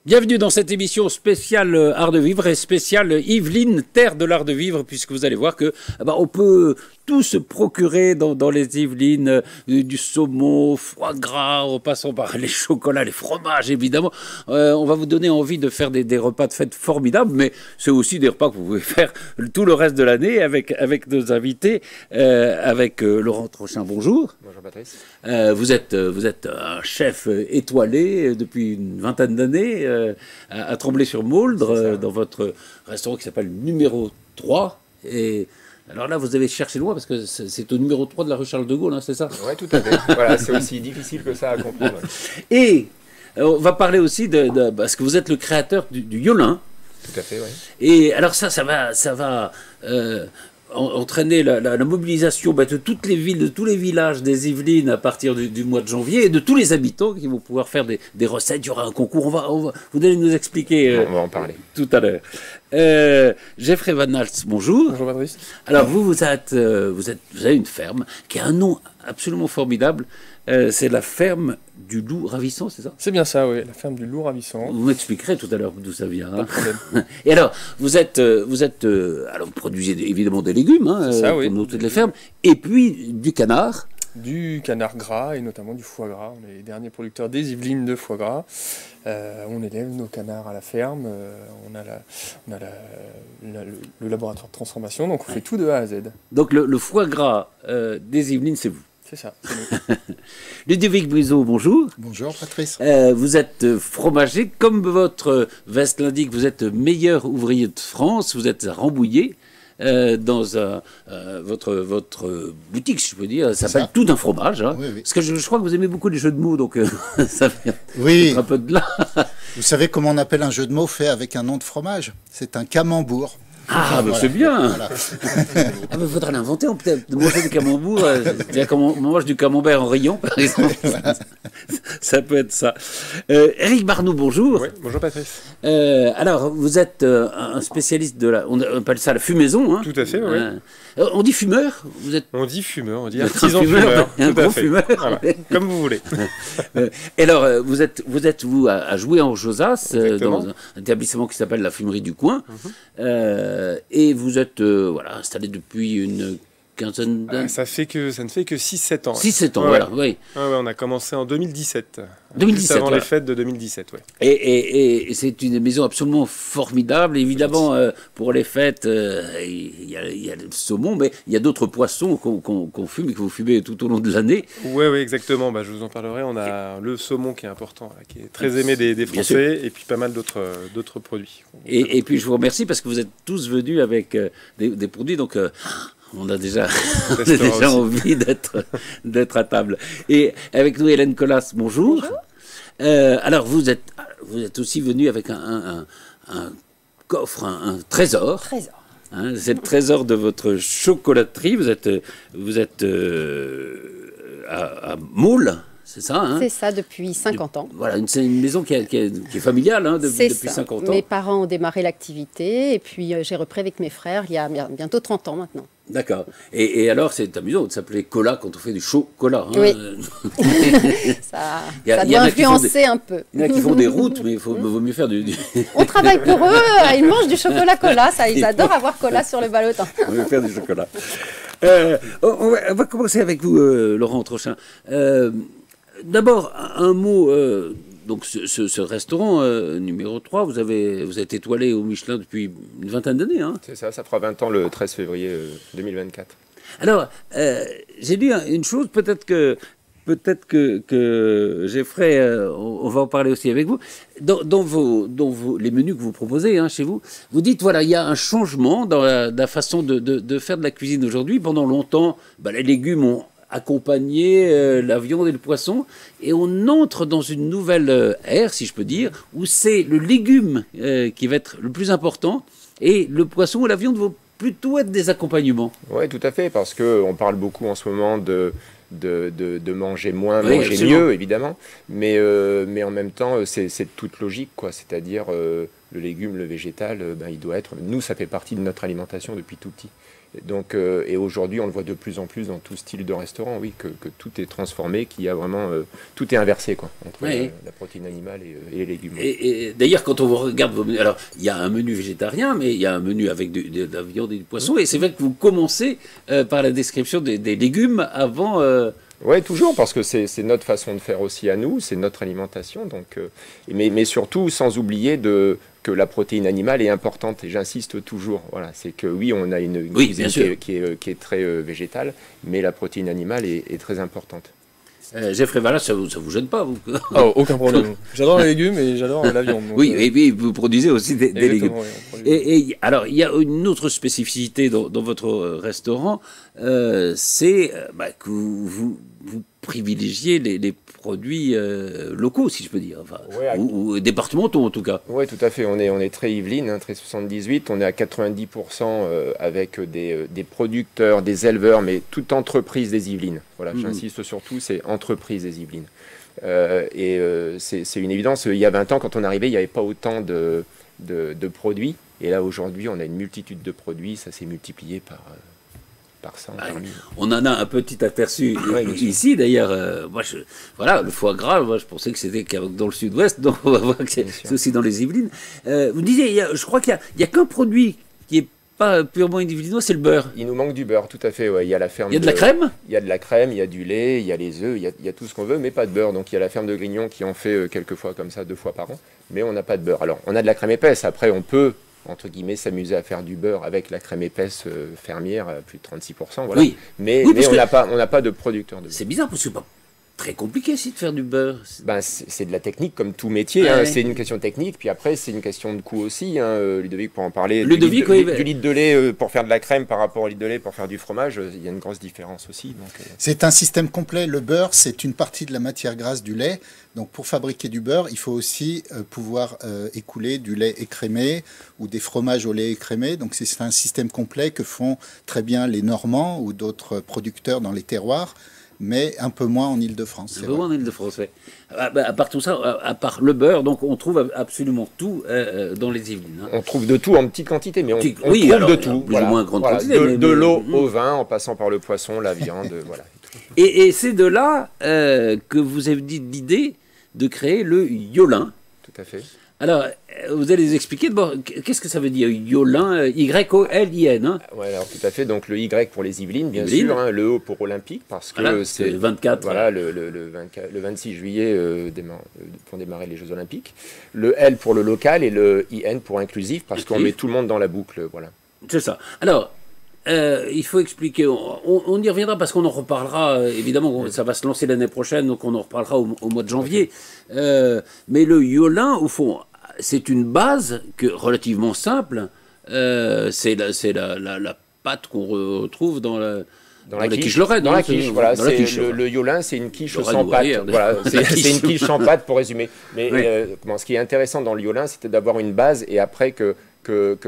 Bienvenue dans cette émission spéciale Art de Vivre et spéciale Yvelines, terre de l'art de vivre, puisque vous allez voir que on peut tout se procurer dans les Yvelines, du saumon, foie gras, en passant par les chocolats, les fromages évidemment. On va vous donner envie de faire des repas de fête formidables, mais c'est aussi des repas que vous pouvez faire tout le reste de l'année avec nos invités, avec Laurent Trochin, bonjour. Bonjour Patrice. Vous êtes un chef étoilé depuis une vingtaine d'années à Tremblay-sur-Mauldre, dans votre restaurant qui s'appelle Numéro 3. Et alors là, vous avez cherché loin parce que c'est au numéro 3 de la rue Charles de Gaulle, hein, c'est ça? Oui, tout à fait. Voilà, c'est aussi difficile que ça à comprendre. Et on va parler aussi parce que vous êtes le créateur du Yolin. Tout à fait, oui. Et alors ça va entraîner la mobilisation de toutes les villes, de tous les villages des Yvelines à partir du mois de janvier et de tous les habitants qui vont pouvoir faire des recettes. Il y aura un concours. Vous allez nous expliquer On va en parler tout à l'heure. Geoffrey Van Hals, bonjour. Bonjour Patrice. Alors vous avez une ferme qui a un nom absolument formidable. C'est la ferme du loup ravissant, c'est ça? C'est bien ça, oui, la ferme du loup ravissant. Vous m'expliquerez tout à l'heure d'où ça vient. Hein. Pas de problème. Et alors, alors vous produisez évidemment des légumes, hein, ça, oui. comme dans toutes les fermes, et puis du canard. Du canard gras et notamment du foie gras. On est les derniers producteurs des Yvelines de foie gras. On élève nos canards à la ferme. On a le laboratoire de transformation, donc on fait tout de A à Z. Donc le foie gras des Yvelines, c'est vous. C'est ça, c'est nous. Ludovic Buiseau, bonjour. Bonjour Patrice. Vous êtes fromager, comme votre veste l'indique, vous êtes meilleur ouvrier de France, vous êtes à Rambouillet, dans votre boutique, si je peux dire, ça s'appelle Tout d'un fromage. Hein, oui, oui. Parce que je crois que vous aimez beaucoup les jeux de mots, donc ça vient Oui. un peu de là. Vous savez comment on appelle un jeu de mots fait avec un nom de fromage? C'est un camembert. Ah, Voilà. c'est bien. Voilà. Ah, mais faudrait l'inventer, peut-être, de manger du camembert. C'est-à-dire qu'on mange du camembert en rayon, par exemple. Voilà. Ça peut être ça. Éric Barnoux, bonjour. Oui, bonjour Patrice. Alors, vous êtes un spécialiste on appelle ça la fumaison. Hein. Tout à fait, oui. On dit fumeur? Vous êtes On dit fumeur, on dit Vous êtes artisan un fumeur. un Tout à gros fait. fumeur. Voilà, comme vous voulez. Et alors, vous êtes à jouer en Josas, Exactement. dans un établissement qui s'appelle la Fumerie du Coin. Et vous êtes installé depuis une quinzaine d'années. Ça ne fait que 6-7 ans. 6-7 ans, Ouais, voilà, ouais. oui. Ouais, on a commencé en 2017. 2017, Juste avant voilà. les fêtes de 2017, ouais. Et c'est une maison absolument formidable. Évidemment, pour les fêtes, il y a le saumon, mais il y a d'autres poissons qu'on fume et que vous fumez tout au long de l'année. Oui, exactement. Je vous en parlerai. On a le saumon qui est important, là, qui est très aimé des Bien Français, et puis pas mal d'autres produits. Et puis je vous remercie parce que vous êtes tous venus avec des produits, donc on a déjà, aussi. envie d'être à table. Et avec nous Hélène Collas, bonjour. Bonjour. Alors vous êtes aussi venu avec un coffre, un trésor. Trésor. Hein, c'est le trésor de votre chocolaterie. Vous êtes à Maule, c'est ça, hein? C'est ça depuis 50 ans. Voilà, c'est une maison qui est familiale, hein, C'est depuis ça. 50 ans. Mes parents ont démarré l'activité et puis j'ai repris avec mes frères il y a bientôt 30 ans maintenant. D'accord. Et alors, c'est amusant de s'appeler cola quand on fait du chocolat. Hein. Oui. Ça doit influencer un peu. Il y en a qui font des routes, mais il vaut mieux faire du... On travaille pour eux, ils mangent du chocolat cola, ils adorent avoir cola sur le ballotin. On va faire du chocolat. On va commencer avec vous, Laurent Trochin. D'abord, un mot. Donc, ce restaurant numéro 3, vous êtes étoilé au Michelin depuis une vingtaine d'années. Hein. C'est ça, ça fera 20 ans le 13 février 2024. Alors, j'ai lu une chose, peut-être que Geoffrey, on va en parler aussi avec vous. Dans les menus que vous proposez chez vous, vous dites voilà, il y a un changement dans la façon de faire de la cuisine aujourd'hui. Pendant longtemps, les légumes ont accompagné la viande et le poisson, et on entre dans une nouvelle ère, si je peux dire, où c'est le légume qui va être le plus important, et le poisson ou la viande vont plutôt être des accompagnements. Oui, tout à fait, parce qu'on parle beaucoup en ce moment de manger moins, Oui, manger absolument. mieux, évidemment. Mais en même temps, c'est toute logique, quoi. C'est-à-dire, le légume, le végétal, il doit être... Nous, ça fait partie de notre alimentation depuis tout petit. Donc, et aujourd'hui, on le voit de plus en plus dans tout style de restaurant, oui, que tout est transformé, qu'il y a vraiment, tout est inversé, quoi, entre la protéine animale et les légumes. Et d'ailleurs, quand on regarde vos menus, alors il y a un menu végétarien, mais il y a un menu avec de la viande et du poisson, et c'est vrai que vous commencez par la description des légumes avant... Oui, toujours, parce que c'est notre façon de faire aussi à nous, c'est notre alimentation. Donc, mais surtout, sans oublier que la protéine animale est importante, et j'insiste toujours. Voilà, c'est que oui, on a une cuisine qui est très végétale, mais la protéine animale est très importante. Geoffrey Wallace, ça vous gêne pas, vous? Oh, aucun problème. J'adore les légumes et j'adore la viande. Donc, oui, et puis vous produisez aussi des légumes. Oui, Et alors, il y a une autre spécificité dans votre restaurant, c'est que vous privilégiez les produits locaux, si je peux dire, enfin, ou départementaux en tout cas. Oui, tout à fait. On est très Yvelines, hein, très 78. On est à 90% avec des producteurs, des éleveurs, mais toute entreprise des Yvelines. Voilà, j'insiste surtout, c'est entreprise des Yvelines. C'est une évidence. Il y a 20 ans, quand on arrivait, il n'y avait pas autant de produits. Et là, aujourd'hui, on a une multitude de produits. Ça s'est multiplié par 100. On en a un petit aperçu ici, d'ailleurs. Voilà, le foie gras, moi, je pensais que c'était dans le sud-ouest, donc on va voir que c'est aussi dans les Yvelines. Vous disiez, je crois qu'il n'y a qu'un produit qui n'est pas purement yvelinois, c'est le beurre. Il nous manque du beurre, tout à fait. Ouais. Il y a la ferme. Il y a de la crème. Il y a de la crème, il y a du lait, il y a les œufs, il y a tout ce qu'on veut, mais pas de beurre. Donc il y a la ferme de Grignon qui en fait quelques fois comme ça, 2 fois par an, mais on n'a pas de beurre. Alors on a de la crème épaisse. Après on peut, entre guillemets, s'amuser à faire du beurre avec la crème épaisse fermière à plus de 36%. Voilà. Oui. Mais on n'a pas de producteur de beurre. C'est bizarre parce que c'est pas très compliqué de faire du beurre. C'est de la technique comme tout métier. Hein. C'est une question technique. Puis après, c'est une question de coût aussi. Hein. Ludovic pour en parler. Du litre de lait pour faire de la crème par rapport au litre de lait pour faire du fromage, il y a une grosse différence aussi. Donc, c'est un système complet. Le beurre, c'est une partie de la matière grasse du lait. Donc pour fabriquer du beurre, il faut aussi pouvoir écouler du lait écrémé ou des fromages au lait écrémé. Donc c'est un système complet que font très bien les Normands ou d'autres producteurs dans les terroirs, mais un peu moins en Île-de-France. Un peu moins en Île-de-France, oui. À part tout ça, à part le beurre, donc on trouve absolument tout dans les Yvelines. Hein. On trouve de tout en petite quantité, mais on trouve de tout. Plus ou moins grande quantité. De l'eau au vin, en passant par le poisson, la viande, voilà. Et c'est de là que vous avez dit l'idée de créer le Yolin. Tout à fait. Alors, vous allez nous expliquer d'abord, qu'est-ce que ça veut dire Yolin, Y-O-L-I-N hein? Oui, alors tout à fait. Donc le Y pour les Yvelines, bien sûr, hein, le O pour Olympique, parce que c'est le 24. Voilà, le 26 juillet vont démarrer les Jeux Olympiques. Le L pour le local et le IN pour inclusif, parce qu'on met tout le monde dans la boucle. Voilà. C'est ça. Alors, il faut expliquer, on y reviendra parce qu'on en reparlera, évidemment, ça va se lancer l'année prochaine, donc on en reparlera au mois de janvier. Mais le Yolin, au fond, c'est une base relativement simple, c'est la pâte qu'on retrouve dans la quiche Lorraine. Dans la quiche, voilà. Le Yolin, c'est une quiche sans pâte. Voilà, c'est une quiche sans pâte, pour résumer. Mais ce qui est intéressant dans le Yolin, c'était d'avoir une base et après que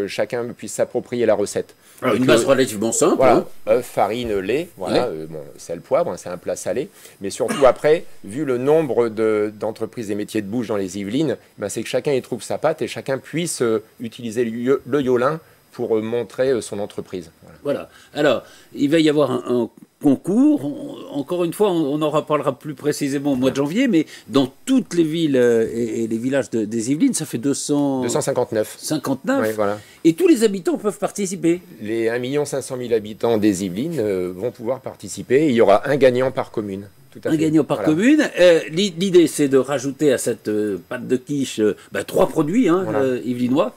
chacun puisse s'approprier la recette. Alors, une base relativement simple. Voilà, œufs, farine, lait, voilà, sel, poivre, hein, c'est un plat salé. Mais surtout après, vu le nombre d'entreprises et métiers de bouche dans les Yvelines, c'est que chacun y trouve sa pâte et chacun puisse utiliser le Yolin pour montrer son entreprise. Voilà. Alors, il va y avoir un concours. Encore une fois, on en reparlera plus précisément au mois de janvier, mais dans toutes les villes et les villages des Yvelines, ça fait 259. 59. Ouais, voilà. Et tous les habitants peuvent participer. Les 1 500 000 habitants des Yvelines vont pouvoir participer. Il y aura un gagnant par commune. Un gagnant par commune. L'idée, c'est de rajouter à cette pâte de quiche 3 produits yvelinois.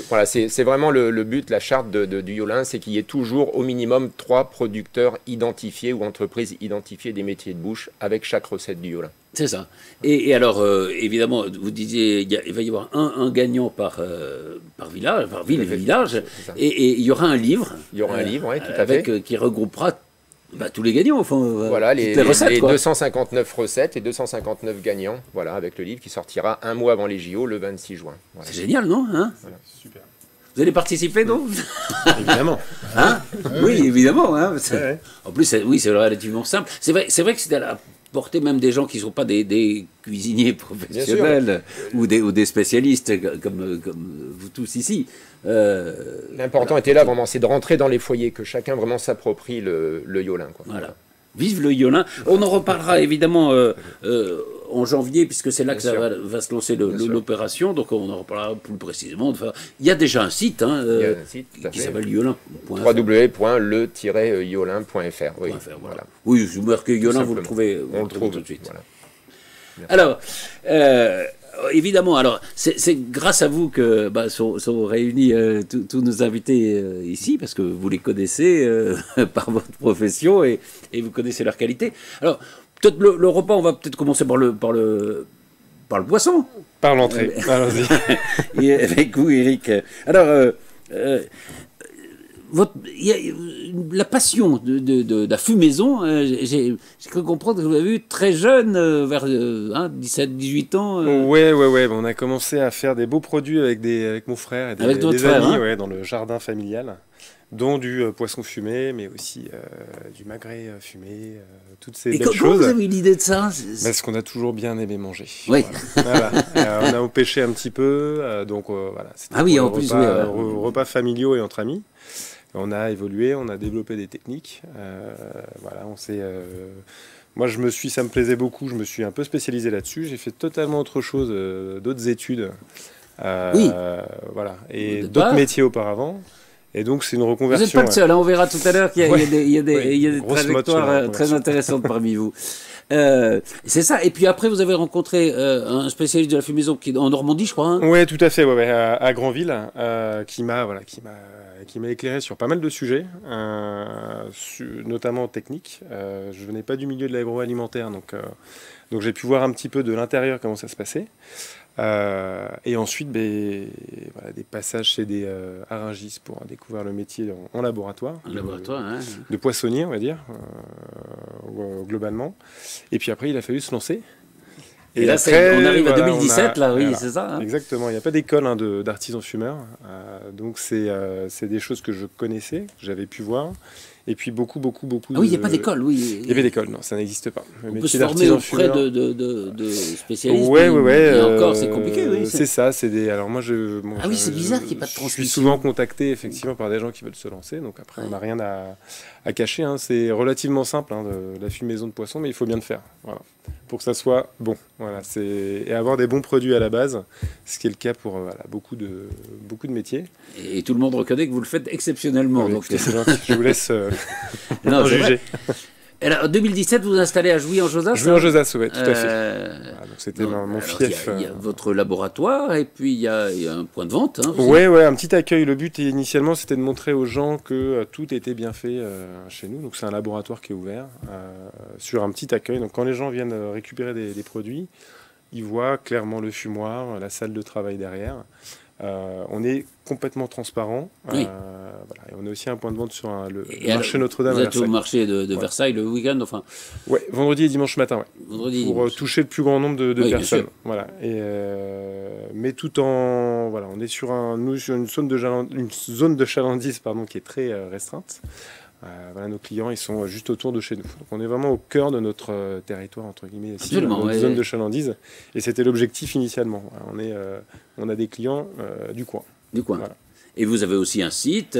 Voilà, c'est vraiment le but, la charte du Yolin, c'est qu'il y ait toujours au minimum 3 producteurs identifiés ou entreprises identifiées des métiers de bouche avec chaque recette du Yolin. C'est ça. Et alors, évidemment, vous disiez, il va y avoir un gagnant par village, par ville et village, et il y aura un livre. Il y aura un livre, oui, tout à fait. Qui regroupera tous les gagnants, enfin, voilà, les recettes, 259 recettes et 259 gagnants, voilà, avec le livre qui sortira un mois avant les JO, le 26 juin. Voilà. C'est génial, non voilà. Super. Vous allez participer, non? Évidemment. Hein oui, évidemment. Hein, en plus, oui, c'est relativement simple. C'est vrai que c'était porter même des gens qui ne sont pas des cuisiniers professionnels ou des spécialistes comme vous tous ici. L'important était là vraiment, c'est de rentrer dans les foyers, que chacun vraiment s'approprie le Yolin, quoi. Voilà. Vive le Yolin. On en reparlera évidemment en janvier, puisque c'est là que ça va se lancer l'opération. Donc on en reparlera plus précisément. Enfin, il y a déjà un site, qui s'appelle Yolin. www.le-yolin.fr. Oui, voilà. Oui, vous marquez Yolin, vous le trouvez, on le trouve tout de suite. Voilà. Alors, évidemment, alors c'est grâce à vous que sont réunis tous nos invités ici, parce que vous les connaissez par votre profession et vous connaissez leur qualité. Alors, peut-être le repas, on va peut-être commencer par le poisson. Par l'entrée. Allons-y. Et avec vous, Eric. Alors, la passion de la fumaison, j'ai cru comprendre que vous avez eu très jeune, vers 17-18 ans. Ouais. On a commencé à faire des beaux produits avec mon frère et des amis dans le jardin familial, dont du poisson fumé, mais aussi du magret fumé, toutes ces belles choses. Et comment vous avez eu l'idée de ça? Parce qu'on a toujours bien aimé manger. Oui. Voilà. On a pêché un petit peu, donc voilà. Ah oui, en plus, repas familiaux et entre amis. On a évolué, on a développé des techniques. Voilà, moi, ça me plaisait beaucoup. Je me suis un peu spécialisé là-dessus. J'ai fait totalement autre chose, d'autres études, voilà, et d'autres métiers auparavant. Et donc, c'est une reconversion. Vous n'êtes pas le seul. On verra tout à l'heure qu'il y a des trajectoires très intéressantes parmi vous. C'est ça. Et puis après, vous avez rencontré un spécialiste de la fumaison qui est en Normandie, je crois. Oui, tout à fait. À Granville, qui m'a éclairé sur pas mal de sujets, notamment techniques. Je venais pas du milieu de l'agroalimentaire, donc j'ai pu voir un petit peu de l'intérieur comment ça se passait. Et ensuite, des passages chez des haringistes pour découvrir le métier en laboratoire. De poissonnier, on va dire, globalement. Et puis après, il a fallu se lancer. Et là, on arrive à 2017, c'est ça. Exactement, il n'y a pas d'école d'artisans fumeurs. Donc, c'est des choses que je connaissais, que j'avais pu voir. Et puis beaucoup. Ah oui, il n'y a pas d'école, oui. Il y avait d'école, non, ça n'existe pas. On peut se former auprès de spécialistes. Ouais. Et encore, c'est compliqué, oui. C'est ça, alors moi, oui, c'est bizarre qu'il n'y ait pas de transmission. Je suis souvent contacté, effectivement, par des gens qui veulent se lancer. Donc après, on n'a rien à cacher. Hein. C'est relativement simple, de la fumaison de poisson, mais il faut bien le faire. Voilà. Pour que ça soit bon. Voilà, et avoir des bons produits à la base, ce qui est le cas pour beaucoup de métiers. Et tout le monde reconnaît que vous le faites exceptionnellement. Donc c'est gentil, je vous laisse juger. Alors, en 2017, vous vous installez à Jouy en Josas. Jouy en Josas, oui, tout à fait. Donc c'était mon fief. Il y a votre laboratoire et puis il y a un point de vente. Oui, un petit accueil. Le but initialement, c'était de montrer aux gens que tout était bien fait chez nous. Donc c'est un laboratoire qui est ouvert sur un petit accueil. Donc quand les gens viennent récupérer des produits, ils voient clairement le fumoir, la salle de travail derrière. On est complètement transparent. Oui. Et on a aussi un point de vente sur le marché Notre-Dame. Vous êtes au marché de Versailles le week-end, enfin. Ouais, vendredi et dimanche matin. Ouais. Pour toucher le plus grand nombre de personnes. Voilà. Mais tout en on est sur une zone de chalandise qui est très restreinte. Nos clients, ils sont juste autour de chez nous. Donc on est vraiment au cœur de notre territoire, entre guillemets, ici, zone de chalandise. Et c'était l'objectif initialement. On a des clients du coin. Voilà. Et vous avez aussi un site.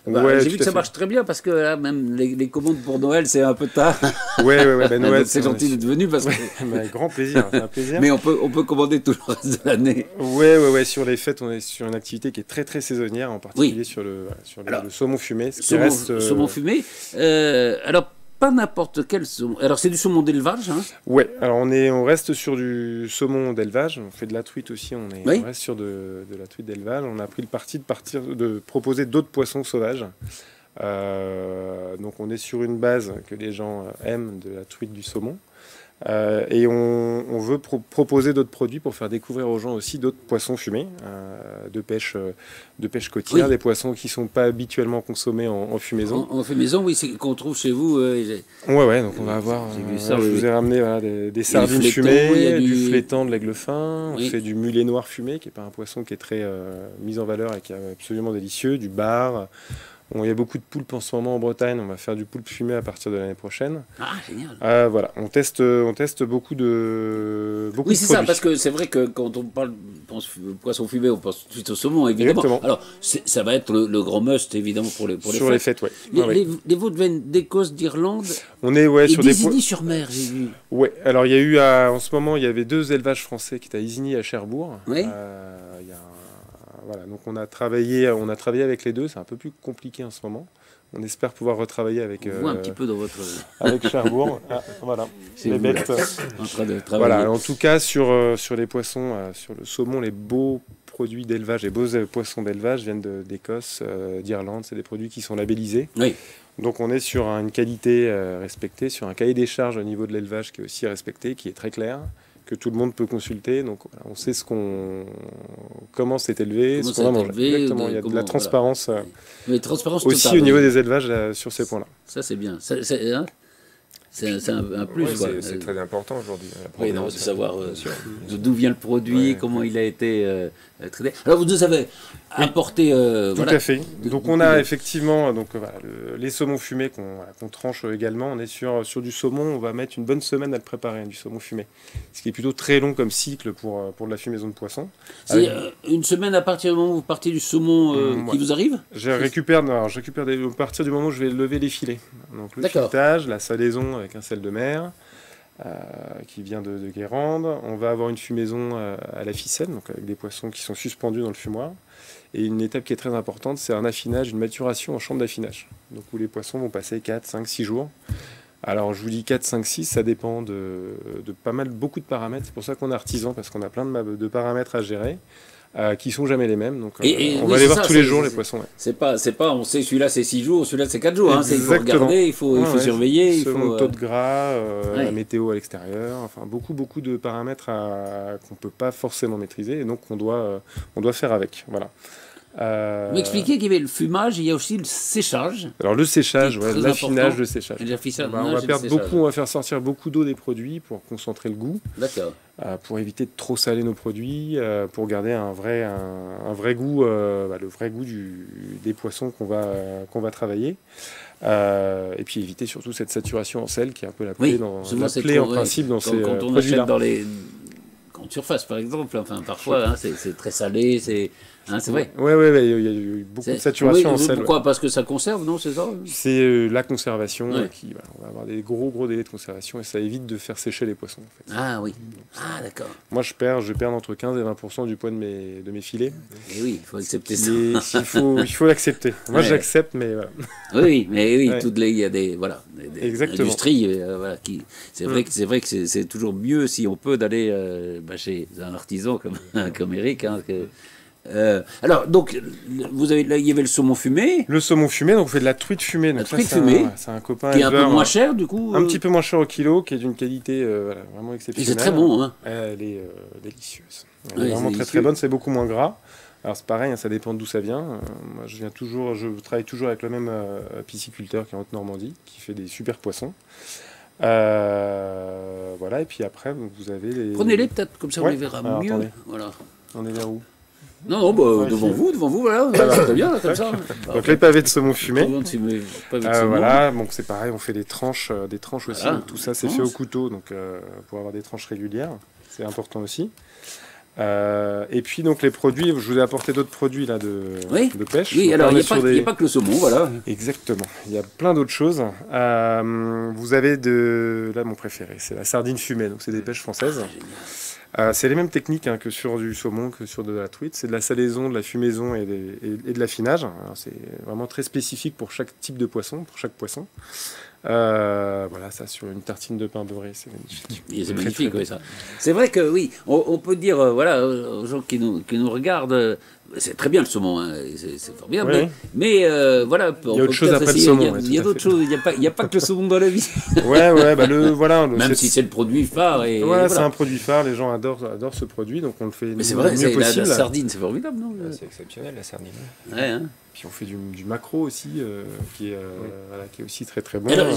J'ai vu que ça marche très bien parce que là, même les commandes pour Noël, c'est un peu tard. Noël, c'est gentil d'être venu parce que. Avec grand plaisir, c'est un plaisir. Mais on peut commander tout le reste de l'année. Sur les fêtes, on est sur une activité qui est très très saisonnière, en particulier sur le saumon fumé. Saumon fumé. Alors, pas n'importe quel saumon. Alors, c'est du saumon d'élevage, Ouais, alors on reste sur du saumon d'élevage. On fait de la truite aussi, on reste sur de la truite d'élevage. On a pris le parti de proposer d'autres poissons sauvages. Donc on est sur une base que les gens aiment, de la truite, du saumon. Et on veut proposer d'autres produits pour faire découvrir aux gens aussi d'autres poissons fumés de pêche côtière, des poissons qui ne sont pas habituellement consommés en fumaison. En fumaison, oui, c'est qu'on trouve chez vous. Donc on va avoir. Je vous ai ramené des sardines fumées, du flétan, de l'aigle fin. On fait du mulet noir fumé, qui n'est pas un poisson qui est très mis en valeur et qui est absolument délicieux, du bar. Bon, il y a beaucoup de poulpes en ce moment en Bretagne. On va faire du poulpe fumé à partir de l'année prochaine. Ah, génial. Voilà, on teste beaucoup de Oui, c'est ça, produits. parce que c'est vrai que quand on pense poisson fumé, on pense tout de suite au saumon, évidemment. Exactement. Alors, ça va être le grand must, évidemment, pour les Sur les fêtes, ouais. Les vôtres viennent d'Écosse, d'Irlande On est et sur des d'Isigny-sur-Mer, j'ai vu. Ouais, alors il y a eu en ce moment, il y avait 2 élevages français qui étaient à Isigny et à Cherbourg. Oui. Voilà, donc on a travaillé avec les deux, c'est un peu plus compliqué en ce moment. On espère pouvoir retravailler avec On voit un petit peu dans votre... avec Cherbourg. Voilà, C'est les vous, bêtes. en train de travailler. Voilà, en tout cas sur les poissons, sur le saumon, les beaux produits d'élevage, les beaux poissons d'élevage viennent d'Écosse, d'Irlande, c'est des produits qui sont labellisés. Oui. Donc on est sur une qualité respectée, sur un cahier des charges au niveau de l'élevage qui est aussi respecté, qui est très clair, que tout le monde peut consulter. Donc voilà, on sait comment c'est élevé, ce qu'on va manger. Exactement, il y a de la transparence, voilà. Mais transparence aussi totale, au niveau des élevages sur ces points-là. Ça, c'est bien. C'est un plus. Ouais, Quoi. c'est très important aujourd'hui. Oui, non, de savoir d'où vient le produit, comment il a été traité. Alors, vous nous avez importé... Tout à fait. Donc on a effectivement les saumons fumés qu'on tranche également. On est sur du saumon, on va mettre une bonne semaine à le préparer, du saumon fumé. Ce qui est plutôt très long comme cycle pour de la fumaison de poisson. C'est une semaine à partir du moment où vous partez du saumon qui vous arrive Je récupère à partir du moment où je vais lever les filets. Donc le filetage, la salaison avec un sel de mer qui vient de Guérande. On va avoir une fumaison à la ficelle, donc avec des poissons qui sont suspendus dans le fumoir. Et une étape qui est très importante, c'est un affinage, une maturation en chambre d'affinage. Donc où les poissons vont passer 4, 5, 6 jours. Alors je vous dis 4, 5, 6, ça dépend de beaucoup de paramètres. C'est pour ça qu'on est artisan, parce qu'on a plein de paramètres à gérer. Qui sont jamais les mêmes, donc on va les voir tous les jours, les poissons. Ouais. C'est pas, on sait celui-là c'est 6 jours, celui-là c'est 4 jours. Hein, il faut regarder, il faut surveiller. Selon le taux de gras, la météo à l'extérieur, enfin beaucoup de paramètres qu'on peut pas forcément maîtriser et donc on doit faire avec. Voilà. Vous m'expliquez qu'il y avait le fumage, il y a aussi le séchage. Alors le séchage, l'affinage, le séchage. On va faire sortir beaucoup d'eau des produits pour concentrer le goût. D'accord. Pour éviter de trop saler nos produits, pour garder un vrai goût, le vrai goût des poissons qu'on va travailler. Et puis éviter surtout cette saturation en sel qui est un peu la clé, en principe dans ces produits-là. Quand on achète dans les grandes surfaces par exemple, enfin parfois c'est très salé, c'est vrai. Oui, il y a eu beaucoup de saturation en sel. Pourquoi ? Parce que ça conserve, non, c'est ça ? C'est la conservation. On va avoir des gros délais de conservation et ça évite de faire sécher les poissons. En fait. Ah oui. Ah d'accord. Moi, je perds entre 15 et 20% du poids de mes filets. Et oui, il faut accepter ça. Il faut l'accepter. Moi, j'accepte, mais voilà. Oui, il y a des industries, c'est vrai que c'est toujours mieux si on peut d'aller chez un artisan comme Eric. Alors, donc, il y avait le saumon fumé. Le saumon fumé, donc on fait de la truite fumée. Donc c'est un copain qui est un peu moins cher, du coup. Un petit peu moins cher au kilo, qui est d'une qualité vraiment exceptionnelle. Et c'est très bon, hein. Elle est délicieuse. Elle est vraiment très bonne, c'est beaucoup moins gras. Alors c'est pareil, ça dépend d'où ça vient. Moi, je travaille toujours avec le même pisciculteur qui est en Haute-Normandie, qui fait des super poissons. Voilà, et puis après, vous avez les... Prenez-les peut-être, comme ça on les verra mieux. Attendez. Voilà. On est vers où ? Non, devant vous, voilà, c'est très bien, là, comme ça. Donc les pavés de saumon fumé. Voilà, donc c'est pareil, on fait des tranches aussi. Donc, tout ça, c'est fait au couteau, donc pour avoir des tranches régulières, c'est important aussi. Et puis donc les produits, je vous ai apporté d'autres produits là de pêche. Oui, alors il n'y a pas que le saumon, voilà. Exactement, il y a plein d'autres choses. Vous avez là mon préféré, c'est la sardine fumée, donc c'est des pêches françaises. C'est les mêmes techniques que sur du saumon, que sur de la truite. C'est de la salaison, de la fumaison et de l'affinage. C'est vraiment très spécifique pour chaque type de poisson, pour chaque poisson. Voilà, ça sur une tartine de pain beurré, c'est magnifique. C'est magnifique, oui, ça. C'est vrai que oui, on peut dire, aux gens qui nous regardent, c'est très bien le saumon, c'est formidable. Oui. Mais voilà, il y a autre chose après le saumon. Il y a d'autres choses, il n'y a pas que le saumon dans la vie. Même si c'est le produit phare. C'est un produit phare, les gens adorent ce produit, donc on le fait le mieux possible. La sardine, c'est formidable, non ? C'est exceptionnel, la sardine. Ouais, hein. Puis on fait du maquereau aussi, qui est aussi très très bon. Alors,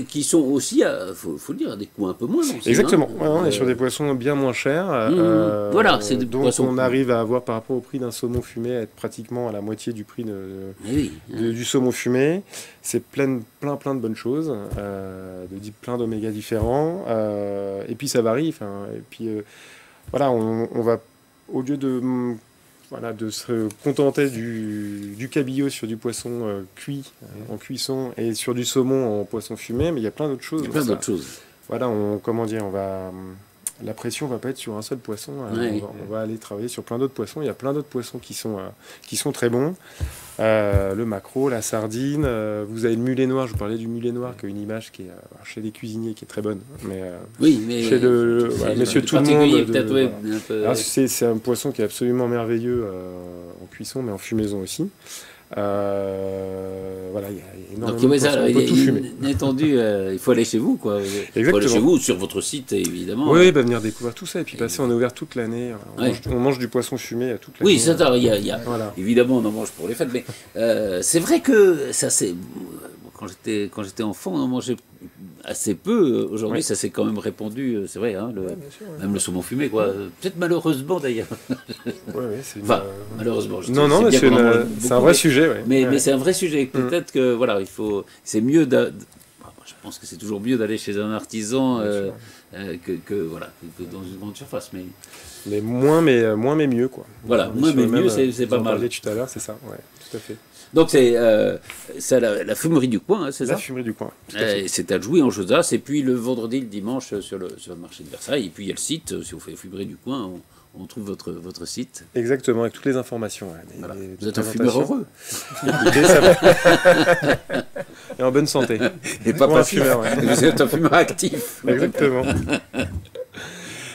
qui sont aussi, faut le dire, à des coûts un peu moins. Exactement, on est sur des poissons bien moins chers. Voilà, c'est des donc poissons. On arrive à avoir par rapport au prix d'un saumon fumé à être pratiquement à la moitié du prix Oui, du saumon fumé. C'est plein de bonnes choses, plein d'oméga différents. Et puis ça varie. Et puis voilà, on va, au lieu de se contenter du cabillaud sur du poisson cuit en cuisson et sur du saumon en poisson fumé, mais il y a plein d'autres choses. Il y a plein d'autres choses. Voilà, la pression va pas être sur un seul poisson. On va aller travailler sur plein d'autres poissons. Il y a plein d'autres poissons qui sont très bons. Le maquereau, la sardine. Vous avez le mulet noir. Je vous parlais du mulet noir, qui a une image qui est chez les cuisiniers qui est très bonne. Mais chez Monsieur Tout le Monde. C'est un poisson qui est absolument merveilleux en cuisson, mais en fumaison aussi. Voilà, il y a énormément de poissons, on peut tout fumer. Entendu, il faut aller chez vous, quoi. Il faut aller chez vous, sur votre site, évidemment. Oui, venir découvrir tout ça. Et puis passer, on est ouvert toute l'année. On mange du poisson fumé toute l'année. Oui, ça, voilà. Évidemment, on en mange pour les fêtes. Mais c'est vrai que ça, c'est... Quand j'étais enfant, on en mangeait assez peu. Aujourd'hui, ça s'est quand même répandu, c'est vrai, hein, même le saumon fumé, quoi. Peut-être malheureusement, d'ailleurs. Malheureusement. Non, c'est un vrai sujet. Ouais. Mais c'est un vrai sujet. Peut-être que, voilà, c'est mieux je pense que c'est toujours mieux d'aller chez un artisan que dans une grande surface. Mais moins mais mieux, quoi. Voilà, moins mais mieux, c'est pas mal. On parlait tout à l'heure, c'est ça, ouais, tout à fait. Donc c'est la fumerie du coin, hein, c'est ça? La fumerie du coin. C'est à Jouy en Josas, et puis le vendredi, le dimanche sur le marché de Versailles, et puis il y a le site, si vous faites fumerie du coin, on trouve votre site. Exactement, avec toutes les informations. Voilà. Vous êtes un fumeur heureux. Écoutez, ça va. Et en bonne santé. Et pas passif. Vous êtes un fumeur actif. Exactement.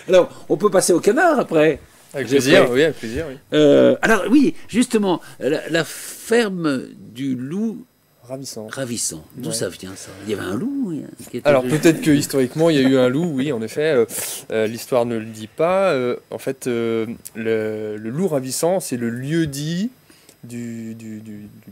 Alors, on peut passer au canard après. Avec plaisir, oui, avec plaisir. Oui. Alors oui, justement, la ferme du loup ravissant. D'où ça vient, ça? Il y avait un loup Alors peut-être que historiquement il y a eu un loup, oui, en effet. L'histoire ne le dit pas. En fait, le loup ravissant, c'est le lieu-dit du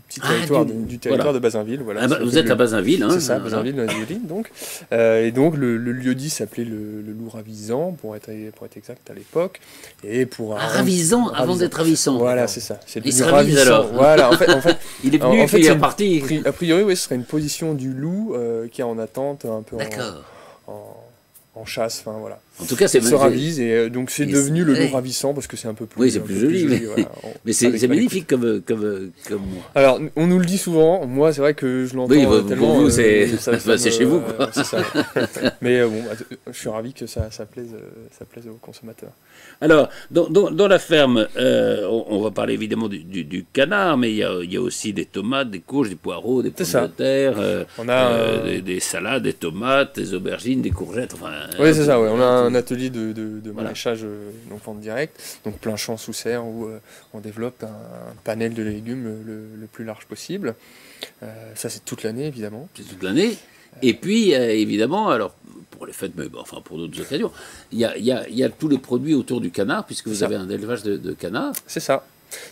petit territoire, du territoire de Bazainville. Voilà, vous êtes à Bazainville, hein? C'est ça, Bazainville, dans les Yvelines, donc. Et donc le lieu-dit s'appelait le loup ravissant, pour être exact à l'époque. Et pour ravissant avant d'être ravissant. Voilà, c'est ça. C'est il se ravise alors. Voilà, en fait, il est venu, il est parti. A priori, oui, ce serait une position du loup qui est en attente, un peu en chasse, enfin voilà. En tout cas, c'est se ravise et donc c'est devenu le loup ravissant parce que c'est un peu plus. Oui, c'est plus joli. Voilà, mais c'est magnifique comme moi. Alors, on nous le dit souvent. Moi, c'est vrai que je l'entends tellement. Pour vous, c'est chez vous, quoi. C'est ça. Mais bon, je suis ravi que ça plaise aux consommateurs. Alors, dans la ferme, on va parler évidemment du canard, mais il y a aussi des tomates, des courges, des poireaux, des pommes de terre, on a des salades, des tomates, des aubergines, des courgettes. Enfin, oui, c'est ça. Ouais. On a un atelier de maraîchage donc en direct, donc plein champ sous serre où on développe un panel de légumes le plus large possible. Ça, c'est toute l'année, évidemment. C'est toute l'année. Et puis, évidemment, alors, pour les fêtes, mais enfin pour d'autres occasions, il y a tous les produits autour du canard, puisque vous avez un élevage de canards. C'est ça.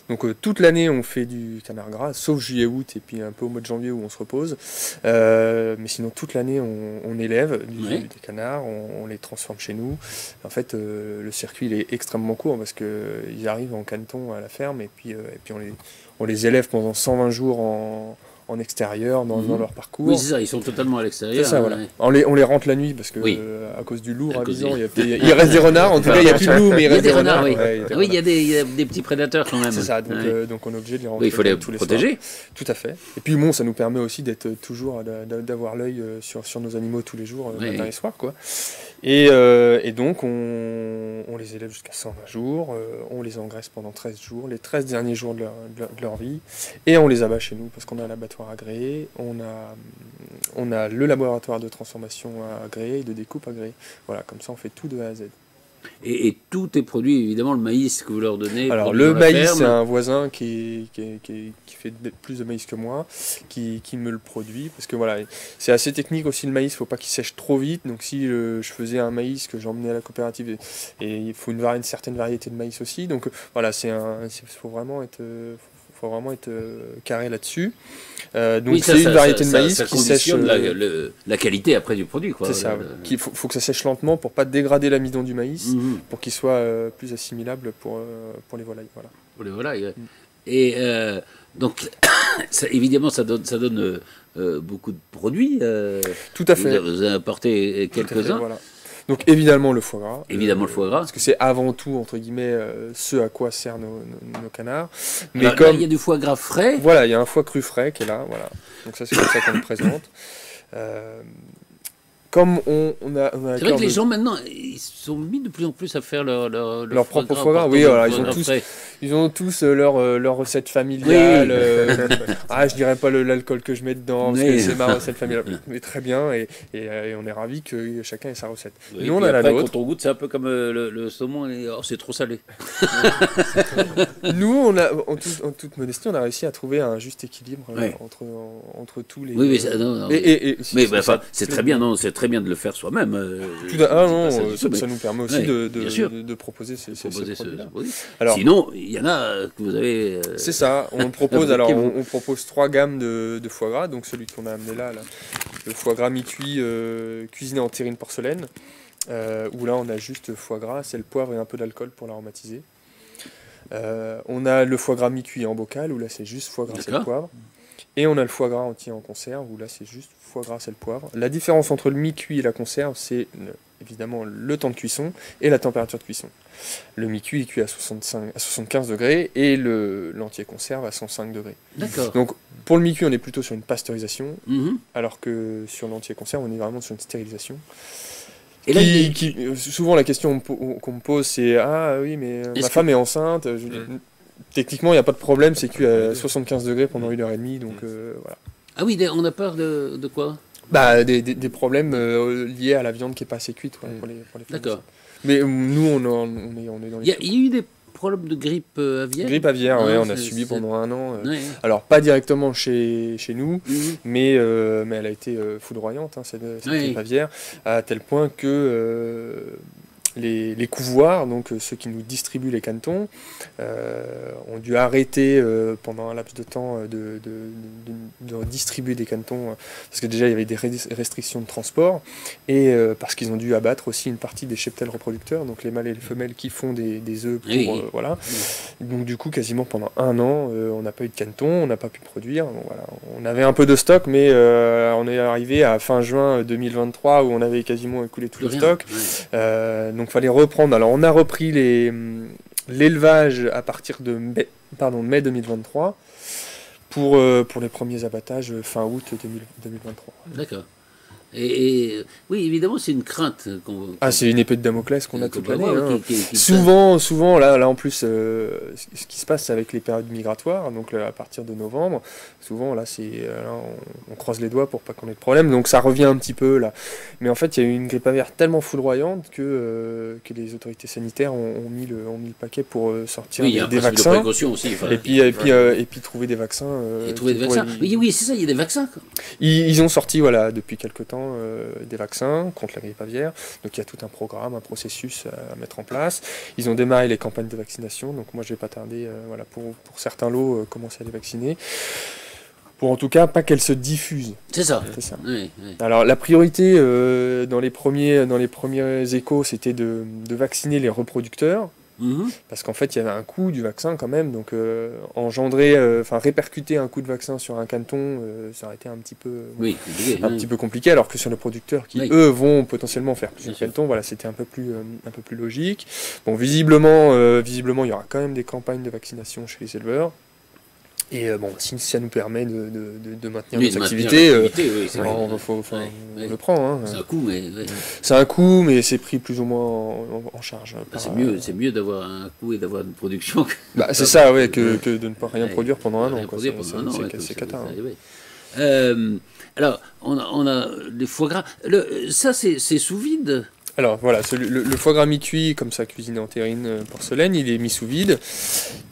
Donc toute l'année, on fait du canard gras, sauf juillet-août, et puis un peu au mois de janvier où on se repose. Mais sinon, toute l'année, on élève des canards, on les transforme chez nous. En fait, le circuit il est extrêmement court, parce qu'ils arrivent en caneton à la ferme, et puis on les élève pendant 120 jours en extérieur, dans leur parcours. Oui, c'est ça, ils sont totalement à l'extérieur. C'est ça, voilà. On les rentre la nuit, parce que à cause du loup ravissant, il reste des renards. En tout cas, il n'y a plus de loup, mais il reste des renards. Oui, il y a des petits prédateurs quand même. C'est ça, donc on est obligé de les rentrer. Il faut les protéger. Tout à fait. Et puis bon, ça nous permet aussi d'être toujours, d'avoir l'œil sur nos animaux tous les jours, matin et soir, quoi. Et donc, on les élève jusqu'à 120 jours, on les engraisse pendant 13 jours, les 13 derniers jours de leur vie, et on les abat chez nous, parce qu'on a un abattoir agréé, on a le laboratoire de transformation agréé et de découpe agréé. Voilà, comme ça, on fait tout de A à Z. Et tout est produit, évidemment, le maïs que vous leur donnez. Alors le maïs, c'est un voisin qui fait plus de maïs que moi, qui me le produit, parce que voilà, c'est assez technique aussi le maïs, il ne faut pas qu'il sèche trop vite, donc si je faisais un maïs que j'emmenais à la coopérative, et il faut une certaine variété de maïs aussi, donc voilà, faut vraiment être carré là-dessus. Donc c'est une variété de maïs qui sèche la qualité après du produit, quoi. C'est ça. Il faut que ça sèche lentement pour pas dégrader l'amidon du maïs, pour qu'il soit plus assimilable pour les volailles. Voilà. Pour les volailles. Et donc, évidemment, ça donne beaucoup de produits. Tout à fait. Vous avez apporté quelques-uns. Voilà. Donc évidemment le foie gras. Évidemment le foie gras. Parce que c'est avant tout, entre guillemets, ce à quoi servent nos canards. Mais alors, là, il y a du foie gras frais. Voilà, il y a un foie cru frais qui est là. Voilà. Donc ça, c'est comme ça qu'on le présente. Comme on a c'est vrai que les gens maintenant, ils sont mis de plus en plus à faire leur propre foie gras. Oui, voilà, ils ont tous leur recette familiale. Oui. Je dirais pas l'alcool que je mets dedans, parce que c'est ma recette familiale. Mais très bien, et on est ravis que chacun ait sa recette. Oui, nous, on a la nôtre. Quand on goûte, c'est un peu comme le saumon, c'est trop salé. Nous, en toute modestie, on a réussi à trouver un juste équilibre entre tous les. Oui, mais c'est très bien, non, c'est très bien de le faire soi-même. Ça nous permet aussi de proposer ces produits-là. Alors, sinon, il y en a que vous avez... c'est ça, on propose, on propose 3 gammes de foie gras, donc celui qu'on a amené là, le foie gras mi-cuit cuisiné en terrine porcelaine, où là on a juste foie gras, sel, poivre et un peu d'alcool pour l'aromatiser. On a le foie gras mi-cuit en bocal, où là c'est juste foie gras, sel, poivre. Et on a le foie gras entier en conserve, où là c'est juste foie gras, sel, poivre. La différence entre le mi-cuit et la conserve, c'est évidemment le temps de cuisson et la température de cuisson. Le mi-cuit est cuit à 75 degrés et l'entier conserve à 105 degrés. D'accord. Donc pour le mi-cuit, on est plutôt sur une pasteurisation, alors que sur l'entier conserve, on est vraiment sur une stérilisation. Et là, souvent la question qu'on me pose, c'est « Ah oui, mais ma femme est enceinte ». Techniquement, il n'y a pas de problème, c'est cuit à 75 degrés pendant 1h30, donc voilà. Ah oui, on a peur de quoi? Des problèmes liés à la viande qui n'est pas assez cuite pour les femmes. D'accord. Mais nous, on est dans les... Il y a eu des problèmes de grippe aviaire? Grippe aviaire, oui, on a subi pendant 1 an. Alors, pas directement chez nous, mais elle a été foudroyante, cette grippe aviaire, à tel point que... Les couvoirs, donc ceux qui nous distribuent les canetons, ont dû arrêter pendant un laps de temps de distribuer des canetons, parce que déjà il y avait des restrictions de transport, et parce qu'ils ont dû abattre aussi une partie des cheptels reproducteurs, donc les mâles et les femelles qui font des œufs pour... voilà. Donc du coup, quasiment pendant 1 an, on n'a pas eu de caneton, on n'a pas pu produire. Bon, voilà. On avait un peu de stock, mais on est arrivé à fin juin 2023, où on avait quasiment écoulé tout le stock. Donc il fallait reprendre. Alors on a repris l'élevage à partir de mai 2023 pour les premiers abattages fin août 2023. D'accord. Et oui, évidemment, c'est une crainte. C'est une épée de Damoclès qu'on a toute l'année. Souvent, là en plus, ce qui se passe avec les périodes migratoires, donc à partir de novembre, souvent là, on croise les doigts pour pas qu'on ait de problème, donc ça revient un petit peu là. Mais en fait, il y a eu une grippe aviaire tellement foudroyante que les autorités sanitaires ont mis le paquet pour sortir des vaccins. Aussi, et puis trouver des vaccins. Oui, c'est ça, il y a des vaccins. Ils ont sorti, depuis quelque temps, des vaccins contre la grippe aviaire. Donc il y a tout un programme, un processus à mettre en place. Ils ont démarré les campagnes de vaccination. Donc moi je vais pas tarder, pour certains lots, commencer à les vacciner. Pour en tout cas pas qu'elles se diffusent. C'est ça. Oui. Alors la priorité dans les premiers échos, c'était de vacciner les reproducteurs. Parce qu'en fait il y avait un coût du vaccin quand même, donc répercuter un coût de vaccin sur un caneton, ça aurait été un petit peu compliqué, alors que sur les producteurs qui eux vont potentiellement faire plusieurs canetons, c'était un peu plus logique. Bon, visiblement il y aura quand même des campagnes de vaccination chez les éleveurs. Et si ça nous permet de maintenir notre activité, on le prend. C'est un coût, mais... C'est un coût, mais c'est pris plus ou moins en charge. C'est mieux d'avoir un coût et d'avoir une production. C'est ça, que de ne pas rien produire pendant 1 an. C'est cata. Alors, on a les foie gras. Ça, c'est sous vide. Alors voilà, le foie gras mi-cuit, comme ça, cuisiné en terrine porcelaine, il est mis sous vide.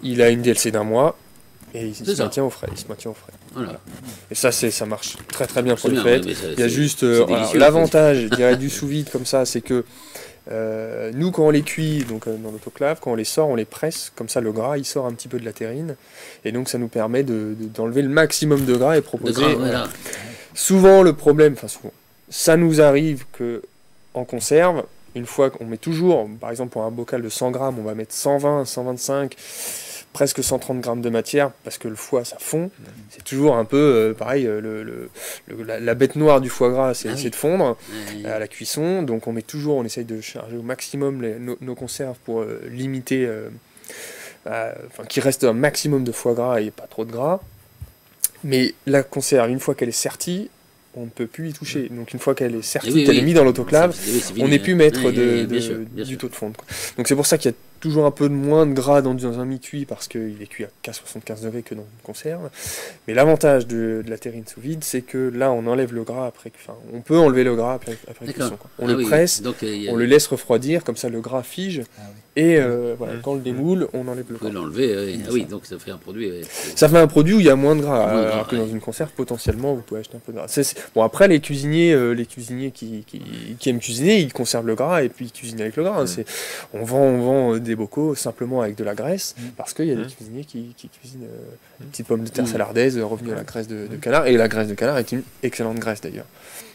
Il a une DLC d'1 mois. Et il se maintient au frais. Voilà. Et ça marche très très bien pour les fêtes. Il y a juste l'avantage, je dirais, du sous-vide comme ça, c'est que nous, quand on les cuit donc, dans l'autoclave, quand on les sort, on les presse, comme ça le gras il sort un petit peu de la terrine. Et donc ça nous permet d'enlever le maximum de gras et proposer. Souvent le problème, ça nous arrive qu'en conserve, une fois qu'on met toujours, par exemple pour un bocal de 100 grammes, on va mettre 120, 125. presque 130 grammes de matière, parce que le foie, ça fond. C'est toujours un peu pareil, la bête noire du foie gras, c'est de fondre à la cuisson. Donc on essaye de charger au maximum nos conserves pour limiter, qu'il reste un maximum de foie gras et pas trop de gras. Mais la conserve, une fois qu'elle est sertie, on ne peut plus y toucher. Donc une fois qu'elle est sertie, qu'elle est mise dans l'autoclave, on n'est plus maître du taux de fonte, quoi. Donc c'est pour ça qu'il y a toujours un peu moins de gras dans un mi-cuit, parce qu'il est cuit à 75 degrés que dans une conserve. Mais l'avantage de la terrine sous vide, c'est que là, on enlève le gras après. Enfin, on peut enlever le gras après cuisson, quoi. On le presse, on le laisse refroidir, comme ça le gras fige. Et quand on le démoule, on enlève le gras. On peut l'enlever, donc ça fait un produit. Ça fait un produit où il y a moins de gras, alors que dans une conserve, potentiellement, vous pouvez acheter un peu de gras. Bon, après, les cuisiniers qui aiment cuisiner, ils conservent le gras et puis ils cuisinent avec le gras. On vend des bocaux simplement avec de la graisse, parce qu'il y a des cuisiniers qui cuisinent une petite pomme de terre salardaise revenue à la graisse de canard, et la graisse de canard est une excellente graisse d'ailleurs,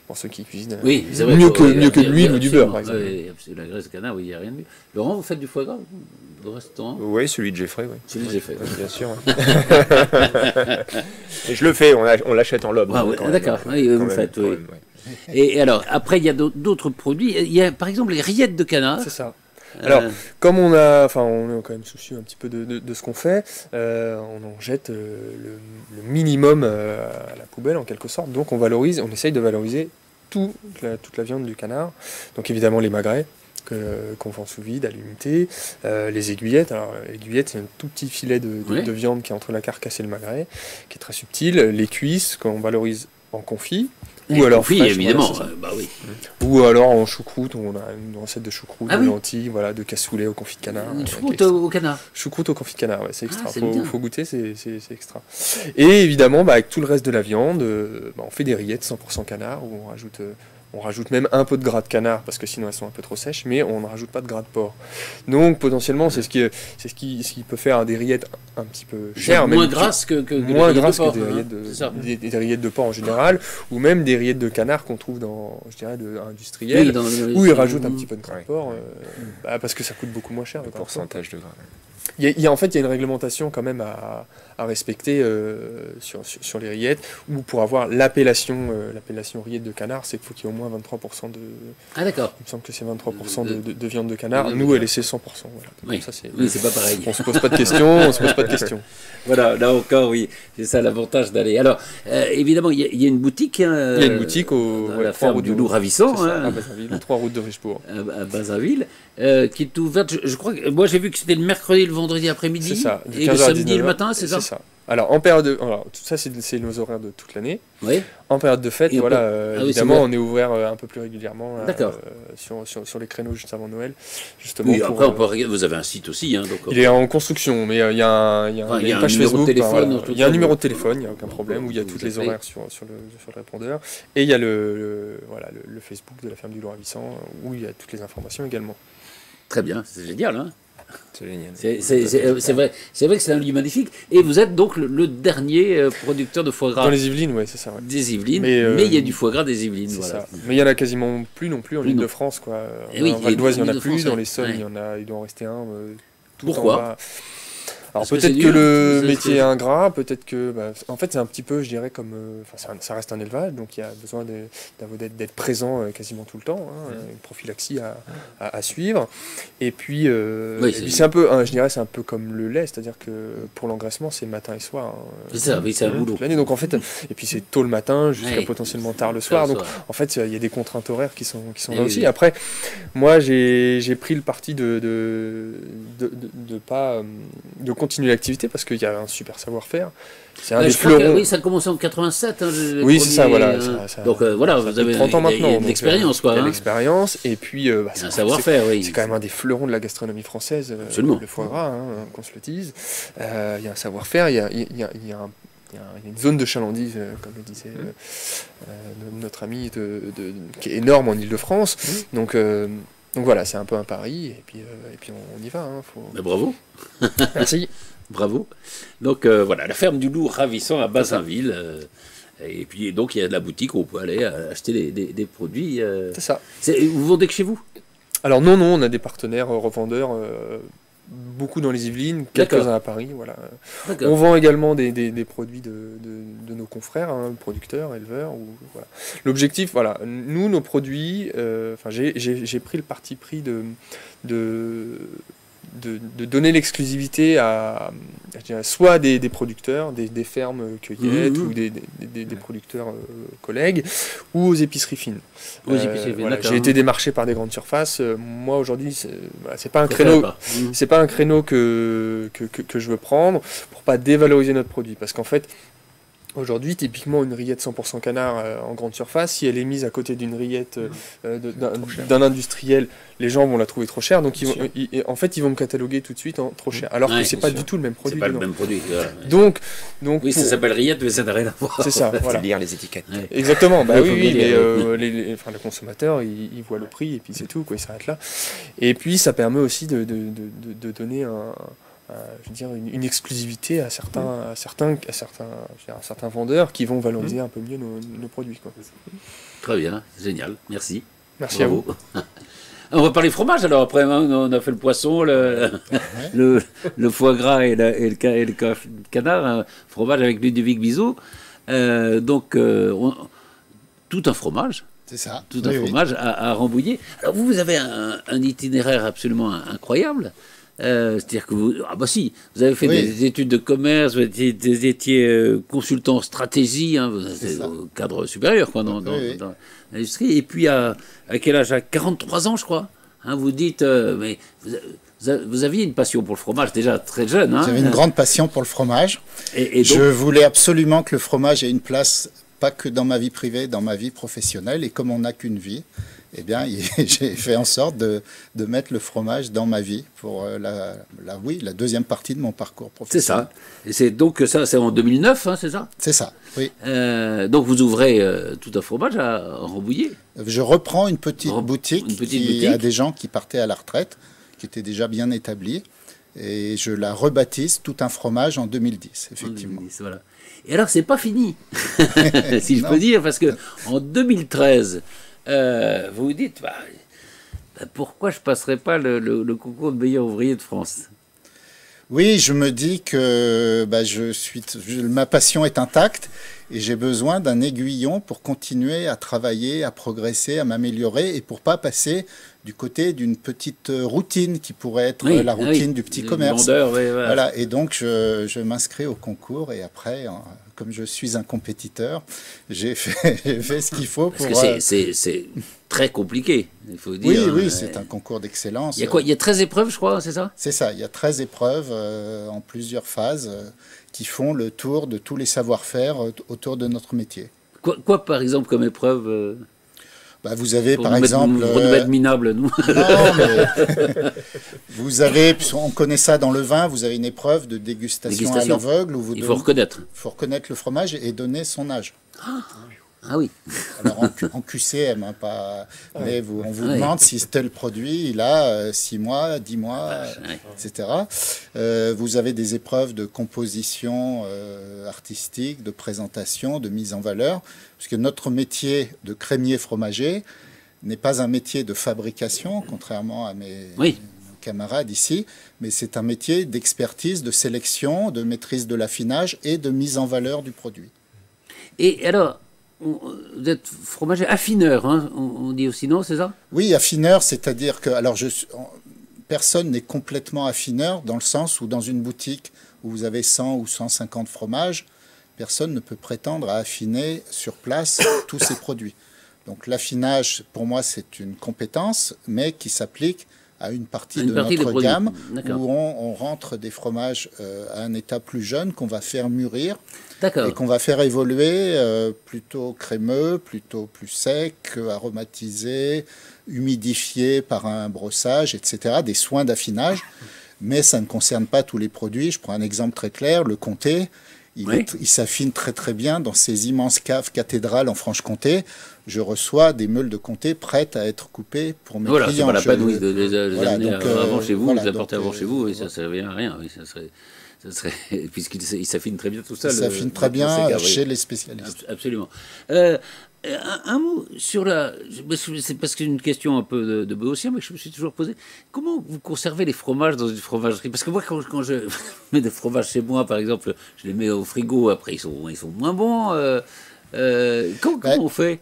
pour ceux qui cuisinent mieux que de l'huile ou du beurre, par exemple. La graisse de canard, il n'y a rien de mieux. Laurent, vous faites du foie gras au restaurant? Oui, celui de Jeffrey, oui. Celui de Jeffrey, bien sûr. Et je le fais, on l'achète en lobe. D'accord, vous le faites, oui. Et alors, après, il y a d'autres produits. Il y a par exemple les rillettes de canard. C'est ça. Alors, comme on est quand même soucieux un petit peu de ce qu'on fait, on en jette le minimum à la poubelle en quelque sorte. Donc on essaye de valoriser toute la viande du canard. Donc évidemment les magrets qu'on vend sous vide à l'unité, les aiguillettes. Alors l'aiguillette, c'est un tout petit filet de viande qui est entre la carcasse et le magret, qui est très subtil. Les cuisses qu'on valorise en confit. Ou alors confit, fraîche, évidemment. Voilà, ou alors en choucroute, on a une recette de choucroute, de lentilles, de cassoulet au confit de canard. Une choucroute au canard. Choucroute au confit de canard, c'est extra. Faut goûter, c'est extra. Et évidemment, avec tout le reste de la viande, on fait des rillettes 100% canard, où on rajoute même un peu de gras de canard, parce que sinon elles sont un peu trop sèches, mais on ne rajoute pas de gras de porc. Donc potentiellement, c'est ce qui peut faire des rillettes un petit peu chères. Moins grasses que des rillettes de porc en général, ou même des rillettes de canard qu'on trouve dans, je dirais, industriel, où ils rajoutent un petit peu de gras de porc, parce que ça coûte beaucoup moins cher. Le pourcentage de gras. En fait, il y a une réglementation quand même à respecter sur les rillettes, ou pour avoir l'appellation rillette de canard, c'est qu'il faut qu'il y ait au moins 23% de... Ah d'accord. Il me semble que c'est 23% de viande de canard. Nous, elle est 100%. Voilà. Ça, c'est pas pareil. On se pose pas de questions. Voilà, là encore, oui. C'est ça l'avantage d'aller. Alors, évidemment, il y a une boutique. Il y a une boutique à la ferme du Loup Ravissant. À Bazinville, 3 routes de Richebourg. À Bazinville, qui est ouverte, je crois que moi j'ai vu que c'était le mercredi et le vendredi après-midi. C'est ça. Et le samedi le matin, c'est ça? C'est ça. Alors, en période tout ça, c'est nos horaires de toute l'année. Oui. En période de fête, évidemment, on est ouvert un peu plus régulièrement sur les créneaux juste avant Noël. Justement. Oui, après, vous avez un site aussi. Il est en construction, mais il y a une page Facebook. Il y a un numéro de téléphone, il n'y a aucun problème, où il y a tous les horaires sur le répondeur. Et il y a le Facebook de la ferme du Loup Ravissant, où il y a toutes les informations également. Très bien, c'est génial, hein. C'est génial. C'est vrai que c'est un lieu magnifique. Et vous êtes donc le dernier producteur de foie gras. Dans les Yvelines, oui, c'est ça. Ouais. Des Yvelines, mais il y a du foie gras des Yvelines. C'est ça. Mais il n'y en a quasiment plus non plus en Île-de-France, quoi. En Val d'Oise, il n'y en a plus. Dans les Sommes, il doit en rester un. Pourquoi? Alors peut-être que le métier est ingrat, peut-être que... en fait, c'est un petit peu, je dirais, comme... ça reste un élevage, donc il y a besoin d'être présent quasiment tout le temps, une prophylaxie à suivre. Et puis, c'est un peu, je dirais, c'est un peu comme le lait, c'est-à-dire que pour l'engraissement, c'est matin et soir. C'est ça, oui, c'est un boulot. Donc en fait, et puis c'est tôt le matin jusqu'à potentiellement tard le soir. Donc en fait, il y a des contraintes horaires qui sont là aussi. Après, moi, j'ai pris le parti de continuer l'activité parce qu'il y a un super savoir-faire. C'est un des fleurons. Oui, ça a commencé en 87. Oui, c'est ça, voilà. Donc voilà, vous avez 30 ans maintenant. De l'expérience, quoi. Il y a l'expérience, et puis c'est un savoir-faire, oui. C'est quand même un des fleurons de la gastronomie française, le foie gras, qu'on se le dise. Il y a un savoir-faire, il y a une zone de chalandise, comme le disait notre ami, qui est énorme en Île-de-France. Donc voilà, c'est un peu un pari, et puis on y va. Mais bravo. Merci. Bravo. Donc voilà, la ferme du Loup Ravissant à Bazinville. Et puis donc il y a de la boutique où on peut aller acheter des produits. C'est ça. Vous vendez que chez vous? Alors non, on a des partenaires revendeurs beaucoup dans les Yvelines, D'accord. quelques-uns à Paris. Voilà. D'accord. On vend également des produits de nos confrères, producteurs, éleveurs. Voilà. L'objectif, voilà, nous, nos produits, j'ai pris le parti pris de donner l'exclusivité à soit des producteurs, des fermes cueillettes ou des producteurs collègues, ou aux épiceries fines. Voilà, j'ai été démarché par des grandes surfaces. Moi aujourd'hui, c'est pas un créneau, c'est pas un créneau que je veux prendre pour pas dévaloriser notre produit, parce qu'en fait, aujourd'hui, typiquement, une rillette 100% canard en grande surface, si elle est mise à côté d'une rillette d'un industriel, les gens vont la trouver trop chère, donc en fait, ils vont me cataloguer tout de suite en trop cher, alors que c'est pas du tout le même produit. C'est pas le même produit. Donc oui, ça s'appelle rillette, mais ça n'a rien à voir. C'est ça, voilà. Lire les étiquettes. Ouais. Exactement, bah oui, mais les... les consommateurs, ils voient le prix et puis c'est tout, quoi, ils s'arrêtent là. Et puis, ça permet aussi de donner je veux dire, une exclusivité à certains vendeurs qui vont valoriser un peu mieux nos produits, quoi. Très bien, génial, merci. Merci à vous. On va parler fromage alors, après on a fait le poisson, le foie gras et le canard, un fromage avec Ludovic Bizot. Donc, tout un fromage. C'est ça. Tout un fromage à Rambouillet. Alors vous avez un itinéraire absolument incroyable. C'est-à-dire que vous avez fait des études de commerce, vous étiez consultant en stratégie, vous êtes au cadre supérieur quoi, dans l'industrie. Et puis à quel âge? À 43 ans, je crois. Vous dites, mais vous aviez une passion pour le fromage déjà très jeune. J'avais une grande passion pour le fromage. Et donc, je voulais absolument que le fromage ait une place, pas que dans ma vie privée, dans ma vie professionnelle. Et comme on n'a qu'une vie, eh bien, j'ai fait en sorte de mettre le fromage dans ma vie pour la deuxième partie de mon parcours professionnel. C'est ça. Et c'est donc ça, c'est en 2009, c'est ça? C'est ça, oui. Donc vous ouvrez tout un fromage à Rambouillet. Je reprends une petite boutique qui a des gens qui partaient à la retraite, qui étaient déjà bien établis, et je la rebaptise Tout un fromage en 2010, effectivement. 2010, voilà. Et alors, c'est pas fini, si je peux dire, parce que en 2013. Vous vous dites, pourquoi je ne passerai pas le concours de meilleur ouvrier de France? Oui, je me dis que ma passion est intacte et j'ai besoin d'un aiguillon pour continuer à travailler, à progresser, à m'améliorer et pour pas passer du côté d'une petite routine qui pourrait être la routine du petit commerce. Vendeur, voilà. Et donc je m'inscris au concours et après, comme je suis un compétiteur, j'ai fait ce qu'il faut pour... Parce que c'est très compliqué, il faut dire. Oui, c'est un concours d'excellence. Il y a quoi? Il y a 13 épreuves, je crois, c'est ça? C'est ça, il y a 13 épreuves en plusieurs phases qui font le tour de tous les savoir-faire autour de notre métier. Quoi par exemple, comme épreuve vous avez par exemple... Pour nous mettre minables, nous. Non, mais vous avez, on connaît ça dans le vin, vous avez une épreuve de dégustation à l'aveugle. Il faut reconnaître. Il faut reconnaître le fromage et donner son âge. Ah oui. Alors en QCM, pas. Mais on vous demande si tel produit, il a 6 mois, 10 mois, etc. Vous avez des épreuves de composition artistique, de présentation, de mise en valeur, puisque notre métier de crémier fromager n'est pas un métier de fabrication, contrairement à mes camarades ici, mais c'est un métier d'expertise, de sélection, de maîtrise de l'affinage et de mise en valeur du produit. Et alors, vous êtes fromager affineur, on dit aussi, non, c'est ça? Oui, affineur, c'est-à-dire que... Alors, personne n'est complètement affineur dans le sens où dans une boutique où vous avez 100 ou 150 fromages, personne ne peut prétendre à affiner sur place tous ces produits. Donc l'affinage, pour moi, c'est une compétence, mais qui s'applique à une partie de notre gamme où on rentre des fromages à un état plus jeune qu'on va faire mûrir et qu'on va faire évoluer plutôt crémeux, plutôt plus sec, aromatisé, humidifié par un brossage, etc. Des soins d'affinage, mais ça ne concerne pas tous les produits. Je prends un exemple très clair, le comté. Il s'affine très très bien dans ces immenses caves cathédrales en Franche-Comté. Je reçois des meules de comté prêtes à être coupées pour mes clients. C'est pas la peine de les amener avant chez vous, les apporter avant chez vous, ça ne servait à rien. Ça serait puisqu'il s'affine très bien tout ça. Il s'affine très bien chez les spécialistes. Absolument. un mot sur la... C'est parce que c'est une question un peu de béotien, mais je me suis toujours posé. Comment vous conservez les fromages dans une fromagerie? Parce que moi, quand je mets des fromages chez moi, par exemple, je les mets au frigo, après ils sont moins bons. Comment on fait?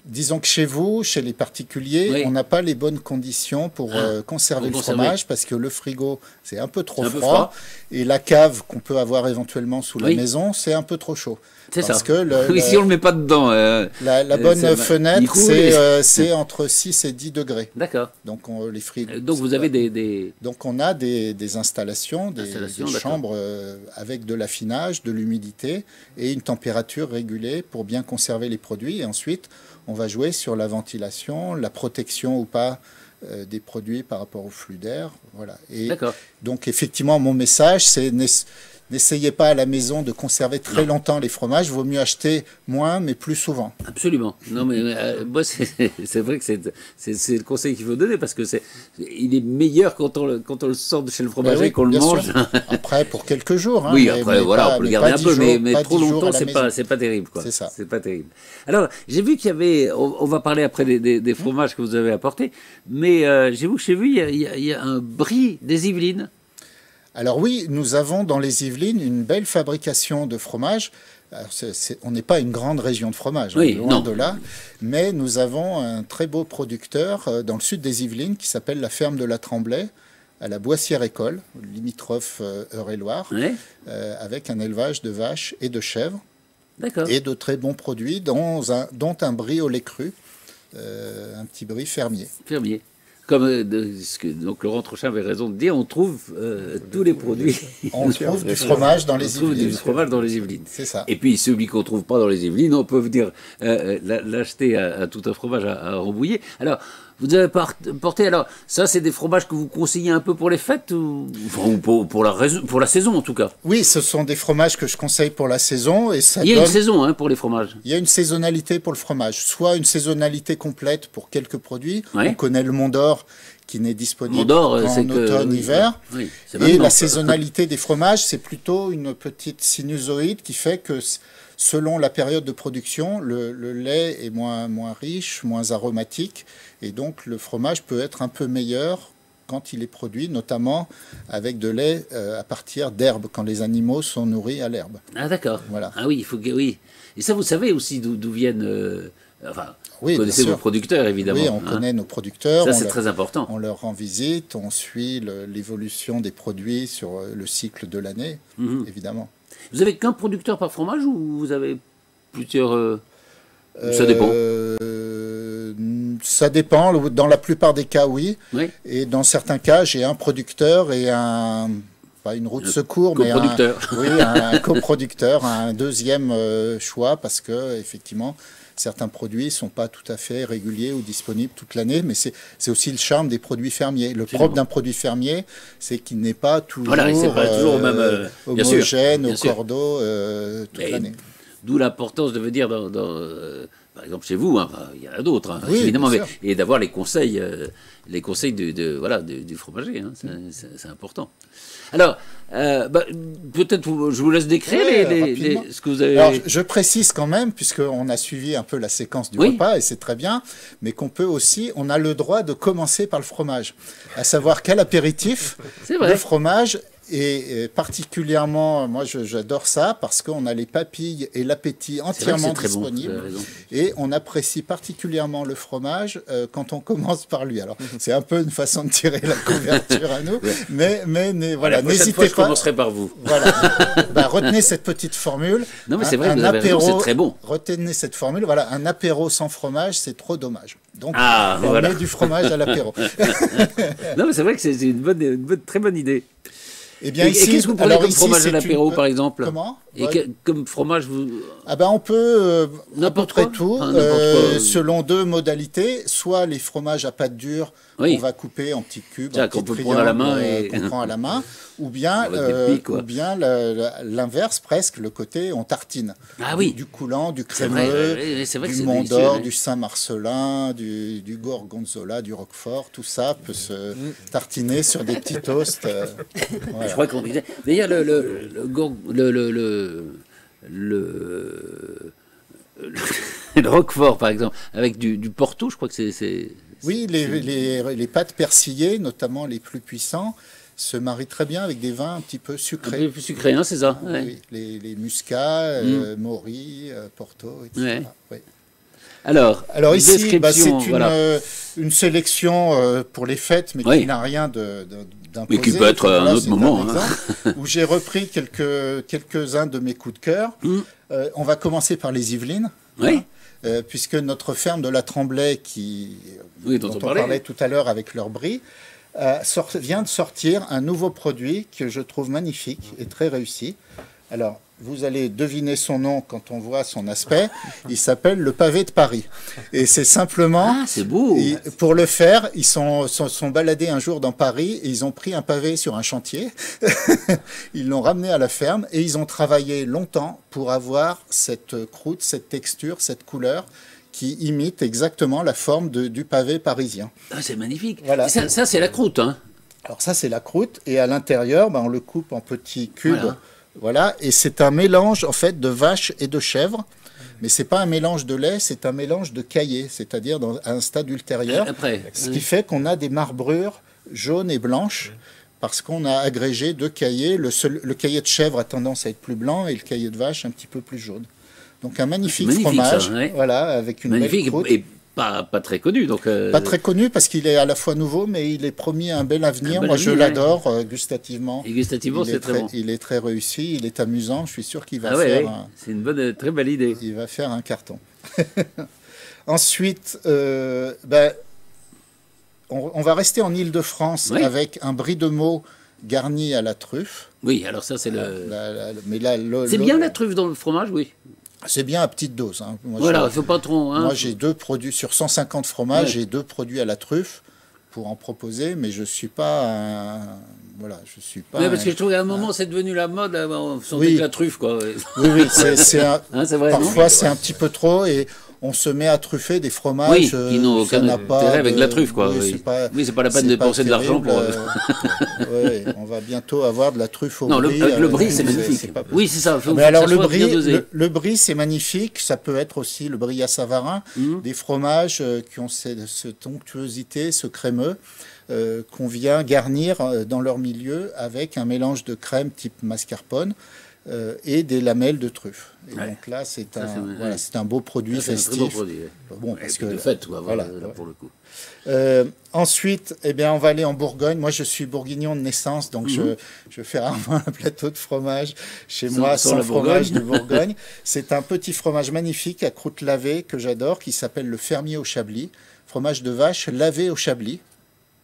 Disons que chez vous, chez les particuliers, on n'a pas les bonnes conditions pour conserver le fromage parce que le frigo, c'est un peu trop froid et la cave qu'on peut avoir éventuellement sous la maison, c'est un peu trop chaud. C'est ça. Que si on ne le met pas dedans. La bonne fenêtre, c'est entre 6 et 10 degrés. D'accord. Donc, les frigos. Donc, vous avez des... Donc, on a des installations, des chambres avec de l'affinage, de l'humidité et une température régulée pour bien conserver les produits. Et ensuite, on va jouer sur la ventilation, la protection ou pas des produits par rapport au flux d'air. Voilà. Et donc, effectivement, mon message, c'est... N'essayez pas à la maison de conserver très longtemps les fromages. Il vaut mieux acheter moins, mais plus souvent. Absolument. Non, mais moi, c'est vrai que c'est le conseil qu'il faut donner parce que il est meilleur quand on le sort de chez le fromager qu'on le mange. Après, pour quelques jours. Oui, après, voilà, on peut le garder un peu, mais trop longtemps, c'est pas terrible. C'est ça. C'est pas terrible. Alors, j'ai vu qu'il y avait, on va parler après des fromages que vous avez apportés, mais j'ai vu que chez vous, il y a un brie des Yvelines. Alors oui, nous avons dans les Yvelines une belle fabrication de fromage. On n'est pas une grande région de fromage, loin de là, mais nous avons un très beau producteur dans le sud des Yvelines qui s'appelle la ferme de la Tremblay, à la Boissière-École, limitrophe Eure-et-Loir, avec un élevage de vaches et de chèvres, et de très bons produits, dont un brie au lait cru, un petit brie fermier. Comme donc Laurent Trochin avait raison de dire, on trouve tous les produits. On trouve du fromage dans les Yvelines. Du fromage dans les Yvelines. C'est ça. Et puis celui qu'on ne trouve pas dans les Yvelines, on peut venir l'acheter à tout un fromage à Rambouillet. Alors, vous avez porté, alors ça c'est des fromages que vous conseillez un peu pour les fêtes ou pour la saison en tout cas? Oui, ce sont des fromages que je conseille pour la saison. Et ça il y a une saison pour les fromages. Il y a une saisonnalité pour le fromage, soit une saisonnalité complète pour quelques produits. On connaît le Mont d'Or qui n'est disponible qu'en automne-hiver. Et la saisonnalité des fromages, c'est plutôt une petite sinusoïde qui fait que selon la période de production, le lait est moins riche, moins aromatique, et donc le fromage peut être un peu meilleur quand il est produit, notamment avec de lait à partir d'herbes, quand les animaux sont nourris à l'herbe. Ah d'accord. Voilà. Ah oui, il faut que oui. Et ça, vous savez aussi d'où viennent. Oui, vous connaissez vos producteurs, évidemment. Oui, on connaît nos producteurs. Ça, c'est très important. On leur rend visite, on suit l'évolution des produits sur le cycle de l'année, évidemment. Vous avez qu'un producteur par fromage ou vous avez plusieurs ça dépend. Ça dépend. Dans la plupart des cas, oui. Et dans certains cas, j'ai un producteur et pas une roue de secours, mais un coproducteur, un deuxième choix, parce que effectivement, certains produits ne sont pas tout à fait réguliers ou disponibles toute l'année, mais c'est aussi le charme des produits fermiers. Le propre d'un produit fermier, c'est qu'il n'est pas toujours, même, homogène au cordeau toute l'année. D'où l'importance de venir par exemple chez vous, il y en a d'autres, évidemment, et d'avoir les conseils du fromager, c'est important. Alors, peut-être je vous laisse décrire ce que vous avez... Alors, je précise quand même, puisqu'on a suivi un peu la séquence du repas, et c'est très bien, mais on a le droit de commencer par le fromage, à savoir qu'à l'apéritif, le fromage... Et particulièrement, moi j'adore ça parce qu'on a les papilles et l'appétit entièrement disponibles. Bon, et on apprécie particulièrement le fromage quand on commence par lui. Alors c'est un peu une façon de tirer la couverture à nous, mais voilà, n'hésitez pas. Je commencerai par vous. Voilà, retenez cette petite formule. Non mais c'est vrai, vous avez raison, c'est très bon. Retenez cette formule. Voilà, un apéro sans fromage, c'est trop dommage. Donc on met du fromage à l'apéro. Non mais c'est vrai que c'est une très bonne idée. Eh bien, et qu'est-ce que vous prenez comme fromage à l'apéro, par exemple? Comment? Comme fromage, vous... on peut à peu près tout, quoi. Selon deux modalités. Soit les fromages à pâte dure, qu'on va couper en petits cubes, qu'on peut prendre à la main, qu'on prend à la main, ou bien l'inverse presque, le côté on tartine. Du coulant, du crémeux, du Mont d'Or, du Saint-Marcelin, du Gorgonzola, du Roquefort, tout ça peut se tartiner sur des petits toasts. Voilà. Je crois qu'on disait. D'ailleurs, le Roquefort, par exemple, avec du Porto, je crois que c'est... Oui, les pâtes persillées, notamment les plus puissants, se marient très bien avec des vins un petit peu sucrés. Un peu plus sucrés, hein, c'est ça. Ouais. Oui, les muscats, Maury, Porto, etc. Ouais. Oui. Alors ici, c'est une sélection pour les fêtes, mais qui n'a rien d'imposé. Mais qui peut être un autre moment. Où j'ai repris quelques-uns de mes coups de cœur. On va commencer par les Yvelines. Oui. Puisque notre ferme de la Tremblay, dont on parlait tout à l'heure avec leur brie, vient de sortir un nouveau produit que je trouve magnifique et très réussi. Alors, vous allez deviner son nom quand on voit son aspect. Il s'appelle le pavé de Paris. Et c'est simplement... Ah, c'est beau. Pour le faire, ils sont baladés un jour dans Paris et ils ont pris un pavé sur un chantier. Ils l'ont ramené à la ferme et ils ont travaillé longtemps pour avoir cette croûte, cette texture, cette couleur qui imite exactement la forme du pavé parisien. Ah, c'est magnifique. Voilà. Ça c'est la croûte. Hein. Alors ça, c'est la croûte. Et à l'intérieur, on le coupe en petits cubes. Voilà, et c'est un mélange en fait de vache et de chèvre, mais c'est pas un mélange de lait, c'est un mélange de caillé, c'est-à-dire à un stade ultérieur, ce qui fait qu'on a des marbrures jaunes et blanches, parce qu'on a agrégé 2 caillés. Le caillé de chèvre a tendance à être plus blanc et le caillé de vache un petit peu plus jaune. Donc un magnifique fromage, voilà, avec une belle croûte. Et pas très connu. Donc Pas très connu parce qu'il est à la fois nouveau, mais il est promis un bel avenir. Moi, je l'adore gustativement. Et gustativement, c'est très bon. Il est très réussi, il est amusant. Je suis sûr qu'il va c'est une très belle idée. Il va faire un carton. Ensuite, on va rester en Île-de-France avec un brie de Meaux garni à la truffe. Oui, alors ça, c'est c'est bien la truffe dans le fromage, oui. C'est bien à petite dose. Hein. Moi, il ne faut pas trop. Moi, j'ai 2 produits sur 150 fromages, j'ai 2 produits à la truffe pour en proposer, mais je ne suis pas je suis pas. Parce que je trouve qu'à un moment, c'est devenu la mode, on sentait que la truffe, quoi. Oui, c'est vrai, parfois, c'est un petit peu trop et on se met à truffer des fromages qui n'ont aucun intérêt avec la truffe, quoi. C'est pas la peine de dépenser de l'argent pour... on va bientôt avoir de la truffe au brie. Non, le brie, c'est magnifique. Oui, c'est ça. Mais alors, le brie, c'est magnifique. Ça peut être aussi le brie à Savarin, des fromages qui ont cette onctuosité, ce crémeux, qu'on vient garnir dans leur milieu avec un mélange de crème type mascarpone. Et des lamelles de truffe. Et donc là, c'est un beau produit festif. C'est un très beau produit. Bon, parce que de fête, là, pour le coup. Ensuite, on va aller en Bourgogne. Moi, je suis bourguignon de naissance, donc je fais rarement un plateau de fromage chez moi sans fromage de Bourgogne. C'est un petit fromage magnifique à croûte lavée que j'adore, qui s'appelle le fermier au Chablis. Fromage de vache lavé au Chablis.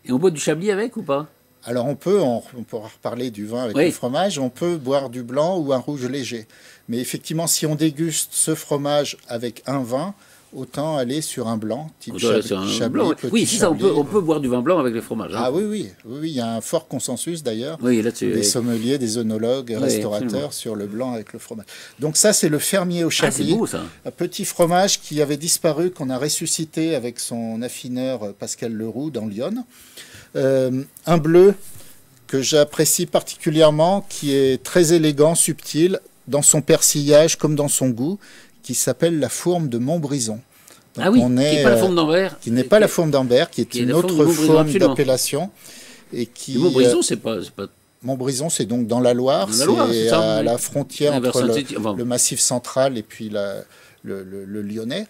Et on boit du Chablis avec ou pas ? Alors on pourra reparler du vin avec le fromage, on peut boire du blanc ou un rouge léger. Mais effectivement, si on déguste ce fromage avec un vin, autant aller sur un blanc, type Chablis. Oui, si ça, on peut boire du vin blanc avec le fromage. Hein. Ah oui, il y a un fort consensus d'ailleurs, des sommeliers, des œnologues, restaurateurs sur le blanc avec le fromage. Donc ça, c'est le fermier au Chablis. C'est beau, ça. Un petit fromage qui avait disparu, qu'on a ressuscité avec son affineur Pascal Leroux dans Lyon. Un bleu que j'apprécie particulièrement, qui est très élégant, subtil, dans son persillage comme dans son goût, qui s'appelle la fourme de Montbrison. Donc qui n'est pas la fourme d'Ambert. Qui n'est pas la fourme d'Ambert, qui est une autre forme d'appellation. Montbrison, c'est pas... Montbrison, c'est donc dans la Loire, c'est à la frontière entre le Massif central et puis le Lyonnais,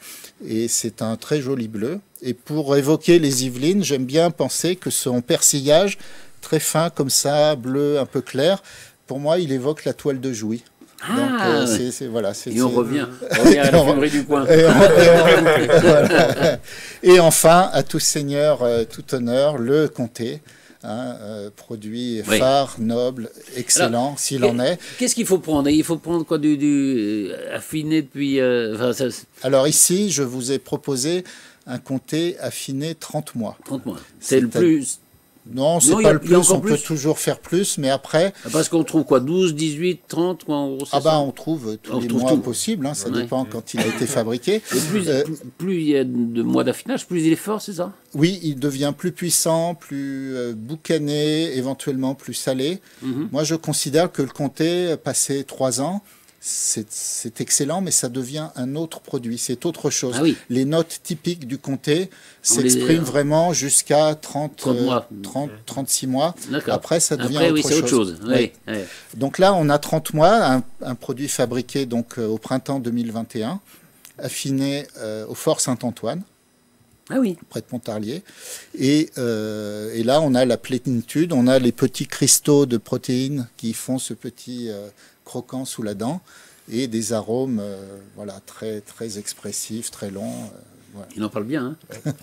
et c'est un très joli bleu. Et pour évoquer les Yvelines, j'aime bien penser que son persillage, très fin comme ça, bleu, un peu clair, pour moi, il évoque la toile de Jouy. On revient à la fumerie du coin. Et enfin, à tout seigneur, tout honneur, le comté. Produit phare, noble, excellent, s'il en est. Qu'est-ce qu'il faut prendre ? Il faut prendre quoi, du affiné depuis... Alors ici, je vous ai proposé un comté affiné 30 mois. 30 mois. C'est le plus... Non, c'est pas le plus, on peut toujours faire plus, mais après... Parce qu'on trouve quoi, 12, 18, 30 quoi, en gros, on trouve tous les mois possibles, ça dépend quand il a été fabriqué. Plus il y a de mois d'affinage, plus il est fort, c'est ça ? Oui, il devient plus puissant, plus boucané, éventuellement plus salé. Moi, je considère que le comté, passé 3 ans, c'est excellent, mais ça devient un autre produit, c'est autre chose. Ah oui. Les notes typiques du comté s'expriment vraiment jusqu'à 36 mois. Après, ça devient autre chose. Oui. Donc là, on a 30 mois, un produit fabriqué donc, au printemps 2021, affiné au Fort Saint-Antoine. Ah oui. Près de Pontarlier. Et là, on a la plénitude, on a les petits cristaux de protéines qui font ce petit croquant sous la dent et des arômes voilà, très, très expressifs, très longs. Voilà. Il en parle bien. Hein.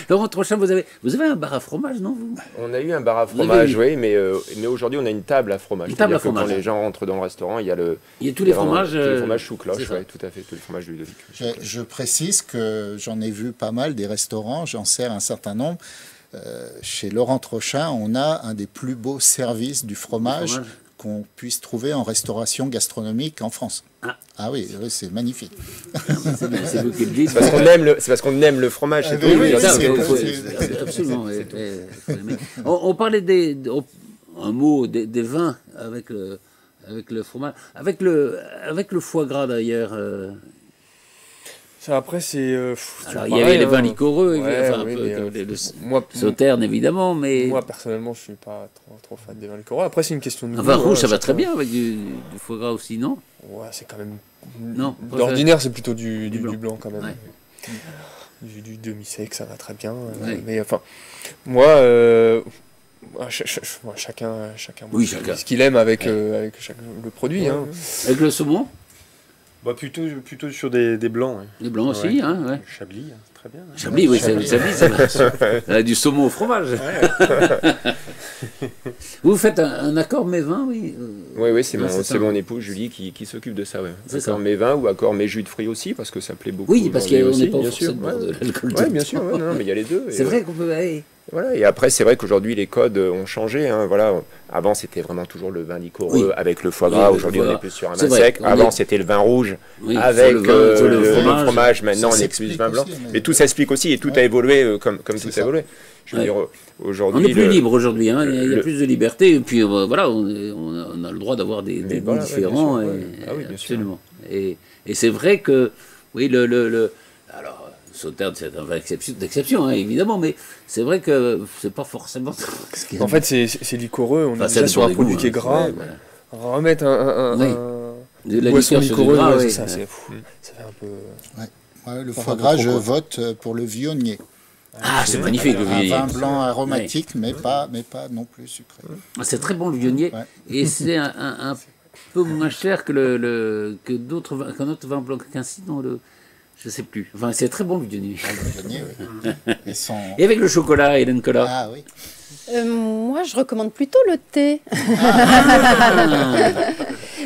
Laurent Tronchin, vous avez un bar à fromage, non vous? On a eu un bar à fromage, oui, mais aujourd'hui on a une table à fromage. Une table à fromage. Quand les gens rentrent dans le restaurant, il y a tous les fromages. Tous les fromages sous cloche, oui, tout à fait, tous les fromages de Ludovic. Je précise que j'en ai vu pas mal des restaurants, j'en sers un certain nombre. Chez Laurent Tronchin, on a un des plus beaux services du fromage qu'on puisse trouver en restauration gastronomique en France. Ah oui, c'est magnifique. C'est vous qui le dites. C'est parce qu'on aime le fromage. C'est absolument. On parlait un mot des vins avec le fromage, avec le foie gras d'ailleurs. Ça, après, c'est. Alors, il y avait les vins liquoreux, Sauternes évidemment, mais. Moi, personnellement, je ne suis pas trop fan des vins liquoreux. Après, c'est une question de goût. Un vin rouge, ça va très bien avec du foie gras aussi, non? Ouais, c'est quand même. Non. D'ordinaire, c'est plutôt du blanc quand même. Ouais. Du demi-sec, ça va très bien. Mais enfin, moi. Chacun ce qu'il aime avec le produit. Hein. Avec le saumon? Bah plutôt sur des blancs. Ouais. Des blancs aussi, hein, ouais. Chablis, très bien. Chablis, oui, Chablis, du saumon au fromage. Vous faites un accord mes vins, oui. Oui, c'est mon épouse Julie qui s'occupe de ça, ouais. Accord mes vins ou accord mes jus de fruits aussi, parce que ça plaît beaucoup. Oui, parce qu'on n'est pas bien sûr. de l'alcool. Oui, bien sûr, non, mais il y a les deux. C'est vrai qu'on peut. Voilà, et après, c'est vrai qu'aujourd'hui, les codes ont changé. Hein, voilà. Avant, c'était vraiment toujours le vin liquoreux avec le foie gras. Aujourd'hui, on est plus sur un vin sec. Avant, c'était le vin rouge avec le fromage. Maintenant, on est plus vin blanc. Mais tout s'explique aussi, et tout a évolué comme tout a évolué. Je veux dire, aujourd'hui, on est plus libre aujourd'hui. Hein, il y a plus de liberté. Et puis, voilà, on a le droit d'avoir des goûts différents. Oui, absolument. Et c'est vrai que, oui, alors, Sauternes, c'est un vin d'exception, hein, évidemment, mais c'est vrai que c'est pas forcément. En fait, c'est liquoreux. On est déjà sur un produit qui est gras. Remettre une boisson liquoreuse, ça fait un peu. Le foie gras, je vote pour le viognier. Ah, c'est magnifique le viognier. Un vin blanc aromatique, mais pas non plus sucré. C'est très bon le viognier, et c'est un peu moins cher que d'autres vins, qu'un autre vin blanc qu'un sinon je sais plus. Enfin, c'est très bon le viognier. Et avec le chocolat, Hélène Collat. Ah oui. Moi, je recommande plutôt le thé.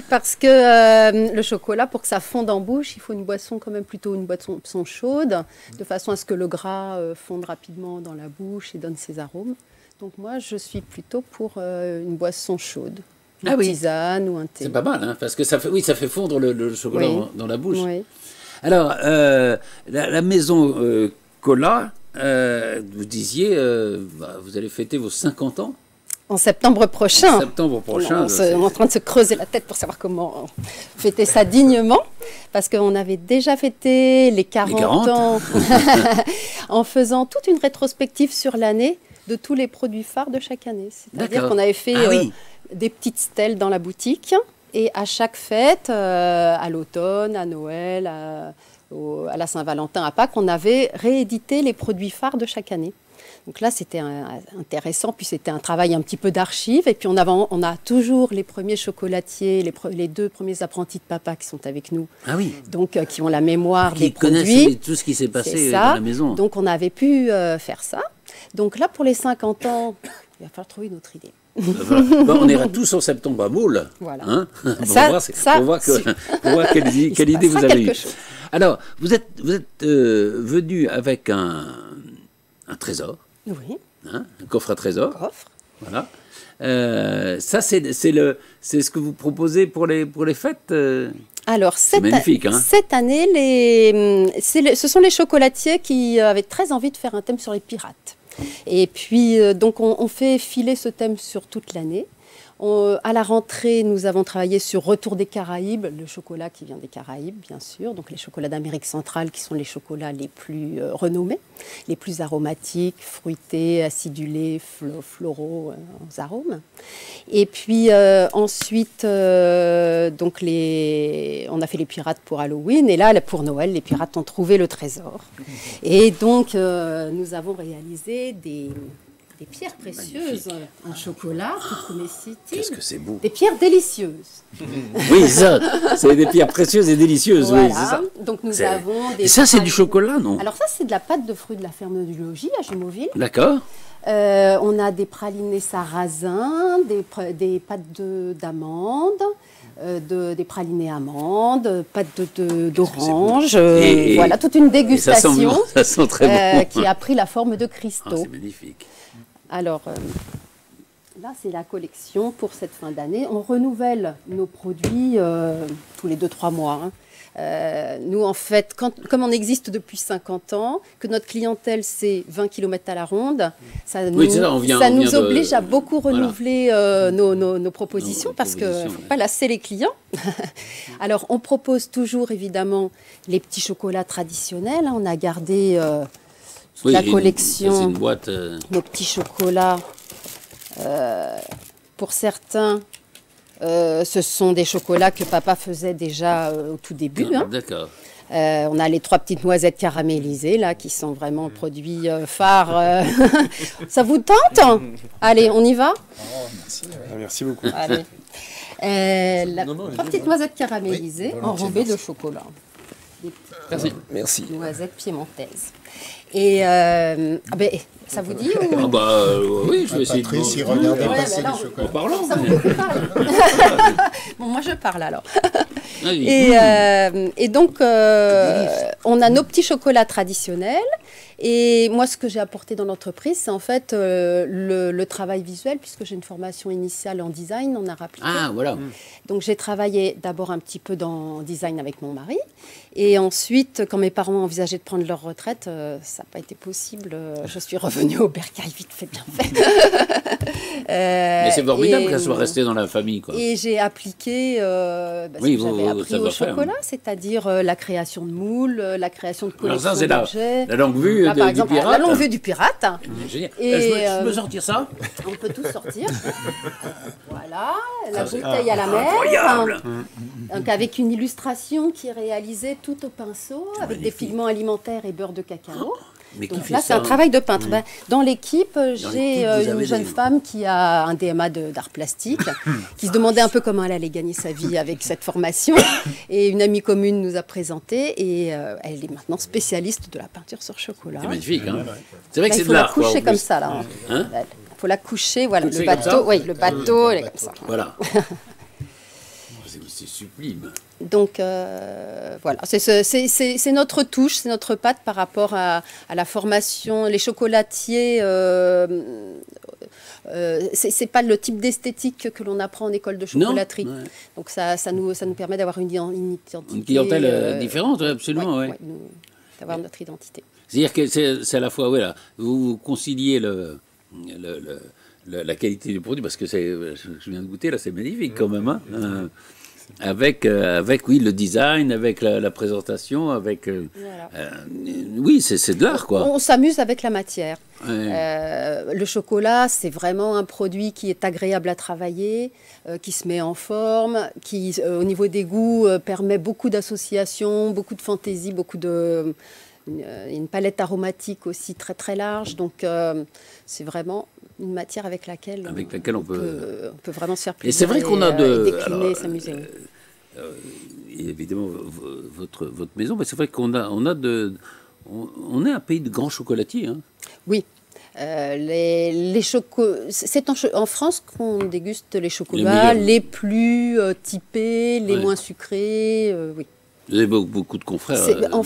Parce que le chocolat, pour que ça fonde en bouche, il faut une boisson quand même plutôt une boisson chaude, de façon à ce que le gras fonde rapidement dans la bouche et donne ses arômes. Donc moi, je suis plutôt pour une boisson chaude. Une tisane ou un thé. C'est pas mal, hein, parce que ça fait fondre le chocolat dans la bouche. Oui. Alors, la maison Collat, vous disiez, vous allez fêter vos 50 ans en septembre prochain. En septembre prochain. On est en train de se creuser la tête pour savoir comment fêter ça dignement, parce qu'on avait déjà fêté les 40 ans en faisant toute une rétrospective sur l'année de tous les produits phares de chaque année. C'est-à-dire qu'on avait fait des petites stèles dans la boutique. Et à chaque fête, à l'automne, à Noël, à la Saint-Valentin, à Pâques, on avait réédité les produits phares de chaque année. Donc là, c'était intéressant, puis c'était un travail un petit peu d'archives. Et puis on a toujours les premiers chocolatiers, les 2 premiers apprentis de papa qui sont avec nous. Ah oui. Donc qui ont la mémoire des produits. Qui connaissent tout ce qui s'est passé dans la maison. Donc on avait pu faire ça. Donc là, pour les 50 ans, il va falloir trouver une autre idée. On ira tous en septembre à Maule, voilà. Hein, pour voir quelle idée vous avez eue. Alors, vous êtes venu avec un trésor, oui. Hein, un coffre à trésor. Coffre. Voilà. Ça, c'est ce que vous proposez pour les fêtes. Alors, magnifique, hein. Cette année, ce sont les chocolatiers qui avaient très envie de faire un thème sur les pirates. Et puis, donc, on fait filer ce thème sur toute l'année. À la rentrée, nous avons travaillé sur Retour des Caraïbes, le chocolat qui vient des Caraïbes, bien sûr. Donc les chocolats d'Amérique centrale qui sont les chocolats les plus renommés, les plus aromatiques, fruités, acidulés, floraux, aux arômes. Et puis ensuite, donc on a fait les pirates pour Halloween. Et là, pour Noël, les pirates ont trouvé le trésor. Et donc, nous avons réalisé des pierres précieuses en chocolat, toutes comestibles. Qu'est-ce que c'est beau. Des pierres délicieuses. Oui, ça, c'est des pierres précieuses et délicieuses. Voilà. Oui, c'est ça. Donc nous avons des... Et ça, c'est du chocolat, non? Alors ça, c'est de la pâte de fruits de la ferme du Logis à Jumauville. D'accord. On a des pralinés sarrasins, des pâtes d'amandes, des pralinés amandes, pâtes d'orange. Voilà, toute une dégustation ça sent très bon. qui a pris la forme de cristaux. C'est magnifique. Alors, là, c'est la collection pour cette fin d'année. On renouvelle nos produits tous les 2-3 mois. Nous, en fait, comme on existe depuis 50 ans, que notre clientèle, c'est 20 km à la ronde, ça nous oblige à beaucoup renouveler nos propositions parce qu'il ne faut pas lasser les clients. Alors, on propose toujours, évidemment, les petits chocolats traditionnels. On a gardé... la collection, une boîte, nos petits chocolats, pour certains, ce sont des chocolats que papa faisait déjà au tout début. D'accord. On a les 3 petites noisettes caramélisées, là, qui sont vraiment produits phares. Ça vous tente? Allez, on y va? Merci. Merci beaucoup. Allez. 3 petites noisettes caramélisées, enrobées de chocolat. Merci. Noisettes piémontaises. Et ça vous dit ou... Oui, je vais essayer Patrice, il regardait passer alors, les chocolats. En parlant. Bon, moi je parle alors. Et donc, on a nos petits chocolats traditionnels. Et moi, ce que j'ai apporté dans l'entreprise, c'est en fait le travail visuel, puisque j'ai une formation initiale en design, en art appliqué. Ah, voilà. Donc, j'ai travaillé d'abord un petit peu dans design avec mon mari. Et ensuite, quand mes parents envisageaient de prendre leur retraite, ça n'a pas été possible. Je suis revenue au bercail, vite fait, bien fait. Mais c'est formidable qu'elle soit restée dans la famille, quoi. Et j'ai appliqué ce que j'avais appris au chocolat, c'est-à-dire la création de moules, la création de collections d'objets. La longue vue par du exemple, pirate. la longue vue du pirate. Génial. Et, Je peux sortir ça? On peut tout sortir. Voilà, la bouteille à la mer. Incroyable. Donc avec une illustration qui est réalisée tout au pinceau, avec des pigments alimentaires et beurre de cacao. Mais Donc là, c'est un travail de peintre. Dans l'équipe, j'ai une jeune femme qui a un DMA d'art plastique, qui se demandait un peu comment elle allait gagner sa vie avec cette formation. Et une amie commune nous a présenté et elle est maintenant spécialiste de la peinture sur chocolat. C'est magnifique, hein. C'est vrai que c'est de l'art. l'art, Il faut la coucher quoi, comme ça, là. Il faut la coucher, voilà. Coucher Le bateau, comme ça le bateau, elle est comme ça. Voilà. C'est sublime. Donc voilà, c'est notre touche, c'est notre patte par rapport à la formation. Les chocolatiers, c'est pas le type d'esthétique que l'on apprend en école de chocolaterie. Non, ouais. Donc ça nous permet d'avoir une identité. Une clientèle différente, absolument, oui. D'avoir notre identité. C'est-à-dire que c'est à la fois, voilà, vous conciliez la qualité du produit, parce que je viens de goûter, là, c'est magnifique quand même, hein. Avec oui, le design, avec la présentation, avec... oui, c'est de l'art, quoi. On s'amuse avec la matière. Ouais. Le chocolat, c'est vraiment un produit qui est agréable à travailler, qui se met en forme, qui, au niveau des goûts, permet beaucoup d'associations, beaucoup de fantaisie, une palette aromatique aussi très très large. Donc, c'est vraiment une matière avec laquelle on peut vraiment se faire plaisir. Et c'est vrai qu'on a décliner, s'amuser. Évidemment, votre maison, mais c'est vrai qu'on on est un pays de grands chocolatiers. Hein. Oui. C'est en France qu'on déguste les chocolats les plus typés, les moins sucrés. Oui. Vous avez beaucoup de confrères,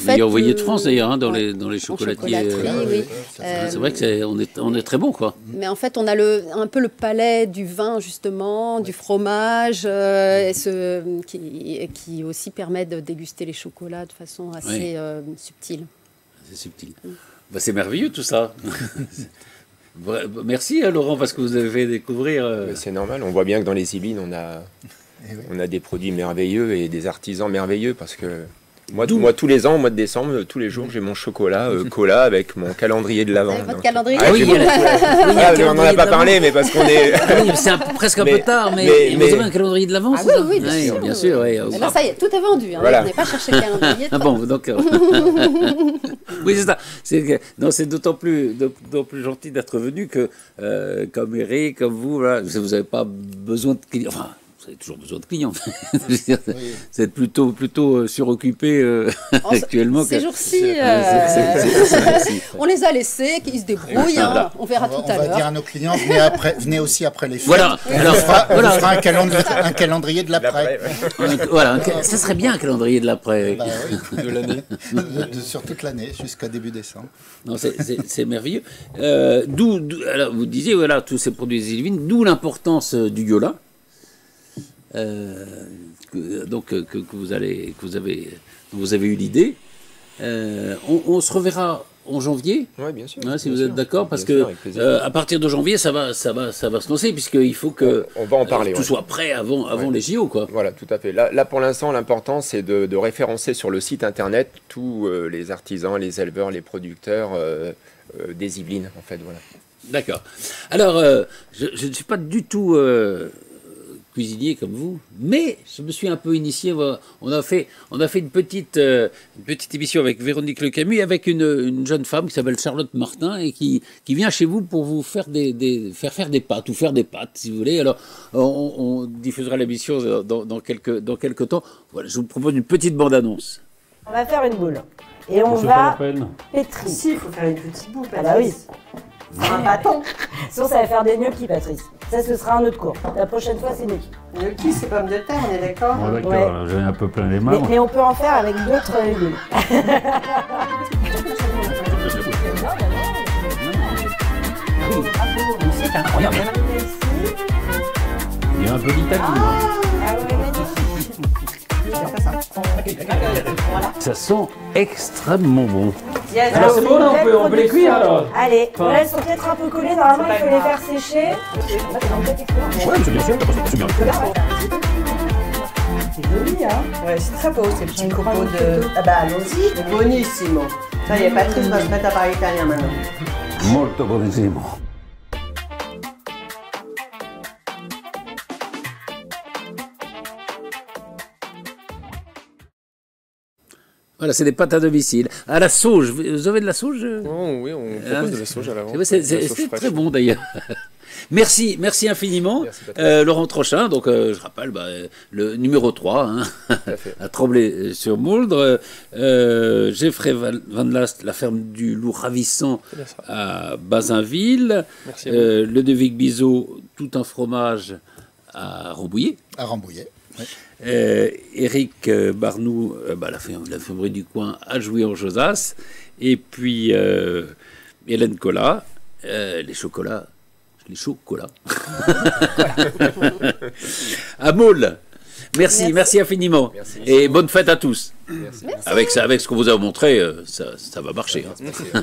meilleurs envoyés de France d'ailleurs, hein, dans les chocolatiers. Oui. C'est vrai qu'on est très bon, quoi. Mais en fait, on a un peu le palais du vin, justement, du fromage, qui aussi permet de déguster les chocolats de façon assez subtile. C'est subtil. C'est merveilleux tout ça. Merci Laurent, parce que vous avez fait découvrir... C'est normal, on voit bien que dans les Yvelines, on a des produits merveilleux et des artisans merveilleux, parce que moi, tous les ans, au mois de décembre, tous les jours, j'ai mon chocolat Cola avec mon calendrier de l'Avent. Votre calendrier on n'en a pas parlé, mais parce qu'on est... Oui, c'est presque un peu tard, mais vous avez un calendrier de l'Avent, oui, bien sûr. Là, ça y est, tout est vendu. Vous n'avez pas cherché le calendrier. Bon, donc... oui, c'est ça. C'est d'autant plus gentil d'être venu que, comme Eric, comme vous, voilà, vous n'avez pas besoin de clients. Enfin, vous avez toujours besoin de clients. Vous êtes plutôt suroccupé actuellement. Ces jours-ci, on les a laissés, qu'ils se débrouillent. Hein. On verra tout à l'heure. On va dire à nos clients, venez aussi après les fêtes. Voilà. Alors, on fera un calendrier de l'après. Voilà, ça serait bien un calendrier de l'après. De l'année. Sur toute l'année, jusqu'à début décembre. Non, c'est merveilleux. Alors, vous disiez, voilà, tous ces produits Yvelines, d'où l'importance du Yola. Donc que vous avez eu l'idée. On se reverra en janvier. Oui, bien sûr. Si vous êtes d'accord, parce que à partir de janvier, ça va se lancer, puisqu'il faut que on va en parler, tout soit prêt avant les JO, quoi. Voilà, tout à fait. Là pour l'instant, l'important c'est de référencer sur le site internet tous les artisans, les éleveurs, les producteurs des Yvelines, en fait, voilà. D'accord. Alors, je ne suis pas du tout cuisinier comme vous, mais je me suis un peu initié. On a fait une petite émission avec Véronique Le Camus, avec une jeune femme qui s'appelle Charlotte Martin et qui vient chez vous pour vous faire faire des pâtes, ou faire des pâtes si vous voulez. Alors on diffusera l'émission dans quelques temps. Voilà, je vous propose une petite bande-annonce. On va faire une boule et on va pétrir. Si, il faut faire une petite boule. Ah bah oui. C'est un bâton. Sinon, ça va faire des gnocchis, Patrice. Ça, ce sera un autre cours. La prochaine fois, c'est gnocchi. Gnocchi, c'est pommes de terre, on est d'accord? Bon, d'accord, ouais. J'ai un peu plein les mains. Mais on peut en faire avec d'autres légumes. C'est incroyable. Il y a un peu d'Italie. Ça sent extrêmement bon. Yes, alors c'est bon, là, on peut les cuire alors. Allez, là elles sont peut-être un peu collées, normalement il faut les faire sécher. Ouais, c'est bien sûr, c'est bien. C'est joli, hein? Ouais, c'est très beau ces petits copeaux de... Ah bah allons-y. Bonissimo. Ça y est, Patrice va se mettre à parler italien maintenant. Molto bonissimo. Voilà, c'est des pâtes à domicile. À la sauge, vous avez de la sauge? Oui, on propose de la sauge à l'avant. C'est très bon d'ailleurs. Merci infiniment. Merci, Laurent Trochin, donc je rappelle, le numéro 3, hein, à Tremblay-sur-Mouldre. Geoffrey Van Last, la ferme du loup ravissant à Bazinville. Ludovic Bizot, tout un fromage à Rambouillet. À Rambouillet, oui. Éric Barnou, la fermerie du coin à Jouy-en-Josas, et puis Hélène Collat, les chocolats à Maule. Merci infiniment. Merci. Et bonne fête à tous. Merci. Avec ce qu'on vous a montré, ça va marcher. Hein.